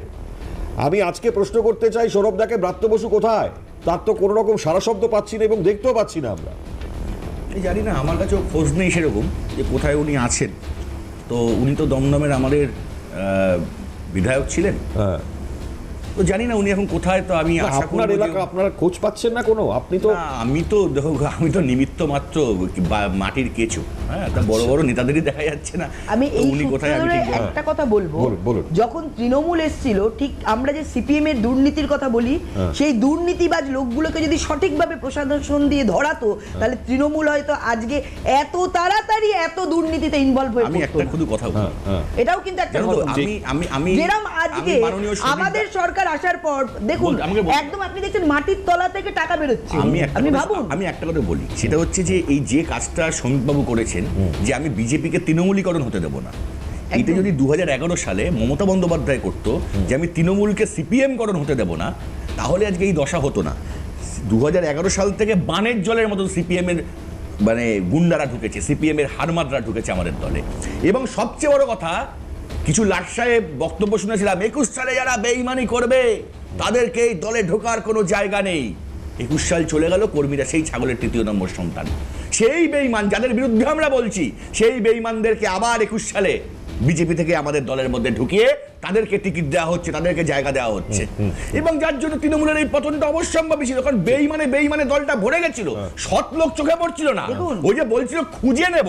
আমি আজকে প্রশ্ন করতে চাই সৌরভদাকে, ব্রাত্য বসু কোথায়? তার তো কোনো রকম সারা শব্দ পাচ্ছি না এবং দেখতেও পাচ্ছি না আমরা। জানি না, আমার কাছেও খোঁজ নেই সেরকম যে কোথায় উনি আছেন। তো উনি তো দমদমের আমাদের বিধায়ক ছিলেন, তো জানি না উনি এখন কোথায়। তো আমি আপনার এলাকা আপনারা খোঁজ পাচ্ছেন না কোনো? আপনি তো, আমি তো দেখো, আমি তো নিমিত্ত মাত্র মাটির কেঁচো, হ্যাঁ, তা বড় বড় নেতাদেরই দেখা যাচ্ছে না। আমি এই সূত্রে একটা কথা বলবো, যখন তৃণমূল এসেছিল, ঠিক আমরা যে সিপিএম এর দুর্নীতির কথা বলি, সেই দুর্নীতিবাজ লোকগুলোকে যদি সঠিকভাবে প্রশাসন দিয়ে ধরাতো, তাহলে তৃণমূল হয়তো আজকে এত তাড়াতাড়ি এত দুর্নীতিতে ইনভলভ হয়ে আমি একটা শুধু কথা বলি, এটাও কিন্তু একটা ঘটনা। আমি যেরকম আজকে আমাদের সরকার আসার পর দেখুন, একদম আপনি দেখছেন মাটির তলা থেকে টাকা বেরোচ্ছে। আপনি ভাবুন, আমি একটা কথা বলি, সেটা হচ্ছে যে এই যে কাজটা শ্রমিকবাবু করেছেন, যে আমি বিজেপিকে তৃণমূলীকরণ হতে দেবো না, এটা যদি 2011 সালে মমতা বন্দ্যোপাধ্যায় করতো, যে আমি তৃণমূলকে সিপিএম করণ হতে দেবো না, তাহলে আজকে এই দশা হতো না। 2011 সাল থেকে বানের জলের মতো সিপিএম এর মানে গুন্ডারা ঢুকেছে, সিপিএম এর হারমাদরা ঢুকেছে আমাদের দলে। এবং সবচেয়ে বড় কথা, কিছু লাট সাহেব বক্তব্য শুনেছিলাম, 21 সালে যারা বেইমানি করবে তাদেরকে এই দলে ঢোকার কোনো জায়গা নেই। 21 সাল চলে গেল, কর্মীরা সেই ছাগলের 3য় নম্বর সন্তান, সেই বেইমান যাদের বিরুদ্ধে আমরা বলছি, সেই বেইমানদেরকে আবার 21 সালে বিজেপি থেকে আমাদের দলের মধ্যে ঢুকিয়ে তাদেরকে টিকিট দেওয়া হচ্ছে, তাদেরকে জায়গা দেওয়া হচ্ছে। এবং যার জন্য তৃণমূলের এই পতনটা অবশ্যম্ভাবী ছিল, কারণ বেইমানে দলটা ভরে গেছিল, সৎ লোক চোখে পড়ছিল না। ওই যে বলছিল খুঁজে নেব,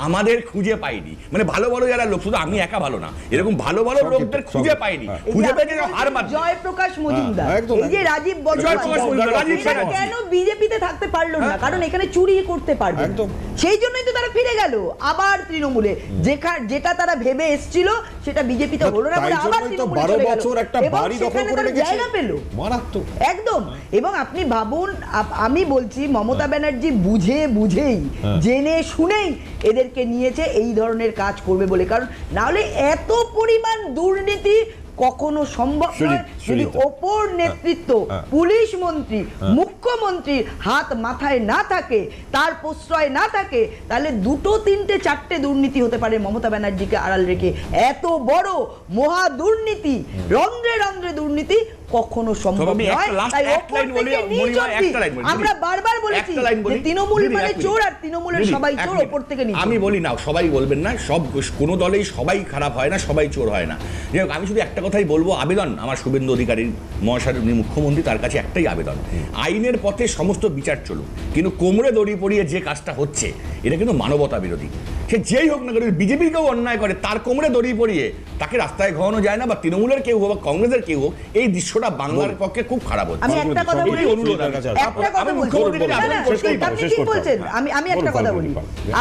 আমাদের খুঁজে পাইনি, মানে ভালো ভালো যারা লোক, শুধু আমি একা ভালো না, এরকম ভালো ভালো লোকদের খুঁজে পাইনি। খুঁজে পেয়েছে হার মাত্র জয়প্রকাশ মজুমদার, এই যে রাজীব বন্দ্যোপাধ্যায় কেন বিজেপিতে থাকতে পারলো না? কারণ এখানে চুরি করতে পারবে, সেই জন্যই তো তারা ফিরে গেল আবার তৃণমূলে। যেটা তারা ভেবে এসেছিল সেটা বিজেপিতে হলো না, বলে আবার তৃণমূলে চলে গেল। সেখানে তারা জায়গা পেল একদম। এবং আপনি ভাবুন, আমি বলছি মমতা ব্যানার্জি বুঝেই জেনে শুনেই এদেরকে নিয়েছে এই ধরনের কাজ করবে বলে, কারণ না হলে এত পরিমাণ দুর্নীতি কখনো সম্ভব নয় যদি ওপর নেতৃত্ব, পুলিশ মন্ত্রী, মুখ্যমন্ত্রীর হাত মাথায় না থাকে, তার প্রশ্রয় না থাকে, তাহলে 2, 3, 4টে দুর্নীতি হতে পারে মমতা ব্যানার্জিকে আড়াল রেখে। এত বড় মহা দুর্নীতি, রন্ধ্রে রন্ধ্রে দুর্নীতি কখনো সম্ভব নয়। তাই আমরা বারবার বলেছি যে তৃণমূল মানে চোর, আর তৃণমূলের সবাই চোর, ওপর থেকে নিচে। আমি বলি না, সবাই বলবেন না, সব কোনো দলেই সবাই খারাপ হয় না, সবাই চোর হয় না। আমি শুধু একটা কথাই বলবো, আবেদন আমার শুভেন্দু অধিকারীর মহাশয়, মুখ্যমন্ত্রী, তার কাছে একটাই আবেদন, আইনের পথে সমস্ত বিচার চলুক, কিন্তু কোমরে দড়ি পরিয়ে যে কাজটা হচ্ছে এটা কিন্তু মানবতা বিরোধী। সে যেই হোক না কেন, বিজেপির কেউ অন্যায় করে তার কোমরে দড়ি পরিয়ে তাকে রাস্তায় ঘোরানো যায় না, বা তৃণমূলের কেউ হোক বা কংগ্রেসের কেউ হোক, এই দৃশ্য দৃশ্যটা বাংলার পক্ষে খুব খারাপ হচ্ছে। আমি একটা কথা বলি, এটি অনুরোধ আমার কাছে। একটা কথা আমি বলছি, মুখ্যমন্ত্রীকে না, না, শেষ করতে হবে, আপনি শেষ ঠিক করতে হবে। বলছেন। আমি একটা কথা বলি,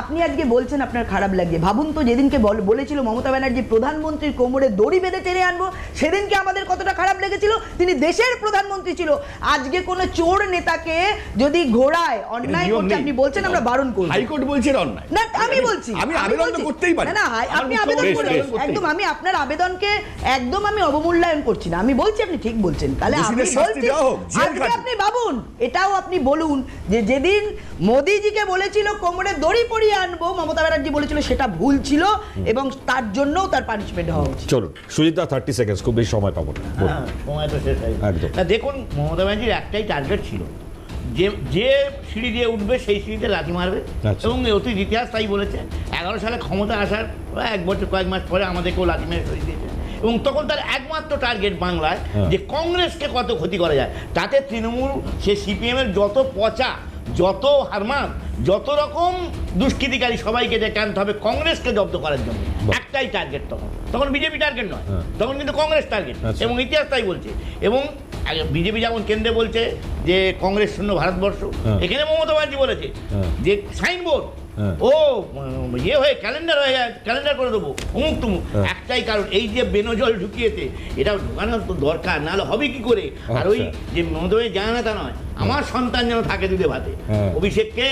আপনি আজকে বলছেন আপনার খারাপ লাগে, ভাবুন তো যেদিনকে বলেছিল মমতা ব্যানার্জি প্রধানমন্ত্রীর কোমরে দড়ি বেঁধে টেনে আনবো, সেদিনকে আমাদের কতটা খারাপ লেগেছিল। তিনি দেশের প্রধানমন্ত্রী ছিল। আজকে কোন চোর নেতাকে যদি ঘোড়ায় অন্যায় নিয়ম করছে, নেই। আপনি বলছেন আমরা বারণ করব, হাইকোর্ট বলছে এটা অন্যায়। না আমি বলছি, আমি আবেদন তো করতেই পারি। না না, আপনি আবেদন করুন, একদম আমি আপনার আবেদনকে একদম আমি অবমূল্যায়ন করছি না, আমি বলছি আপনি ঠিক বলছেন। তাহলে আমি দোষীদের শাস্তি বলছি দেওয়া হোক, জেল আজকে খাটুক। আপনি ভাবুন, এটাও আপনি বলুন যে যেদিন মোদিজিকে বলেছিল কোমরে দড়ি পরিয়ে আনবো, মমতা ব্যানার্জি বলেছিল সেটা ভুল ছিল এবং তার জন্যও তার পানিশমেন্ট হওয়া উচিত। চলুন সুজিত দা, 30 সেকেন্ড, খুব বেশি সময় পাবো না, বলুন। হ্যাঁ, সময় তো শেষ হয়ে একদম। না, দেখুন মমতা ব্যানার্জির একটাই টার্গেট ছিল, যে সিঁড়ি দিয়ে উঠবে সেই সিঁড়িতে লাথি মারবে। আচ্ছা। এবং অতীত ইতিহাস তাই বলেছে। 11 সালে ক্ষমতা আসার এক বছর কয়েক মাস পরে আমাদেরকেও লাথি মেরে সরিয়ে দিয়েছে। এবং তখন তার একমাত্র টার্গেট বাংলায় যে কংগ্রেসকে কত ক্ষতি করা যায়, তাতে তৃণমূল, সে সিপিএমের যত পচা, যত হারমাদ, যত রকম দুষ্কৃতিকারী সবাইকে ডেকে আনতে হবে কংগ্রেসকে জব্দ করার জন্য। একটাই টার্গেট তখন বিজেপি টার্গেট নয়, তখন কিন্তু কংগ্রেস টার্গেট। এবং ইতিহাস তাই বলছে। এবং বিজেপি যেমন কেন্দ্রে বলছে যে কংগ্রেস শূন্য ভারতবর্ষ, এখানে মমতা ব্যানার্জি বলেছে যে সাইনবোর্ড ও ইয়ে হয়ে ক্যালেন্ডার হয়ে যায়, ক্যালেন্ডার করে দেবো অমুক তুমুক। একটাই কারণ, এই যে বেনজল ঢুকিয়েছে, এটা ঢুকানোর তো দরকার, নাহলে হবে কি করে। আর ওই যে মমতা জানে না তা নয়, আমার সন্তান যেন থাকে দুধে ভাতে, অভিষেককে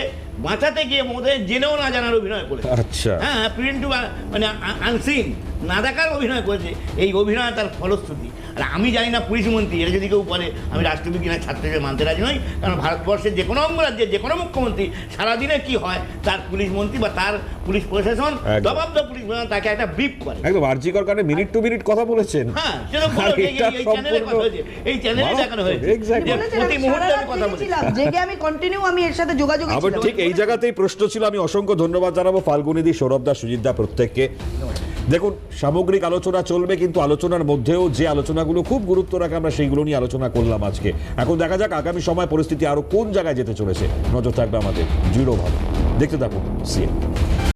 বাঁচাতে গিয়ে মমতা জেনেও না জানার অভিনয় করেছে। আচ্ছা। হ্যাঁ, প্রিন্ট টু মানে আনসিন না দেখার অভিনয় করেছে। এই অভিনয় তার ফলশ্রুতি। আর আমি জানি না পুলিশ মন্ত্রী, এটা যদি কেউ বলে, আমি রাষ্ট্রবিজ্ঞানের ছাত্র হিসেবে মানতে রাজি নই। কারণ ভারতবর্ষের যে কোনো অঙ্গরাজ্যের যে কোনো মুখ্যমন্ত্রী সারাদিনে কি হয়, তার পুলিশ মন্ত্রী বা তার পুলিশ প্রশাসন, জবাবদা পুলিশ প্রশাসন তাকে একটা ব্রিফ করে। একদম আরজিকর কারণে মিনিট টু মিনিট কথা বলেছেন। হ্যাঁ, সেটা বলো, এই চ্যানেলে কথা হয়েছে, এই চ্যানেলে দেখানো হয়েছে যে প্রতি মুহূর্তে আমি কথা বলেছি। জেগে আমি কন্টিনিউ, আমি এর সাথে যোগাযোগ আবার ঠিক এই জায়গাতেই প্রশ্ন ছিল। আমি অসংখ্য ধন্যবাদ জানাবো ফাল্গুনিদি, সৌরভদা, সুজিতদা প্রত্যেককে। দেখুন, সামগ্রিক আলোচনা চলবে, কিন্তু আলোচনার মধ্যেও যে আলোচনাগুলো খুব গুরুত্ব রাখে আমরা সেইগুলো নিয়ে আলোচনা করলাম আজকে। এখন দেখা যাক আগামী সময় পরিস্থিতি আরো কোন জায়গায় যেতে চলেছে। নজর থাকবে আমাদের দৃঢ়ভাবে। দেখতে থাকুন সিএন।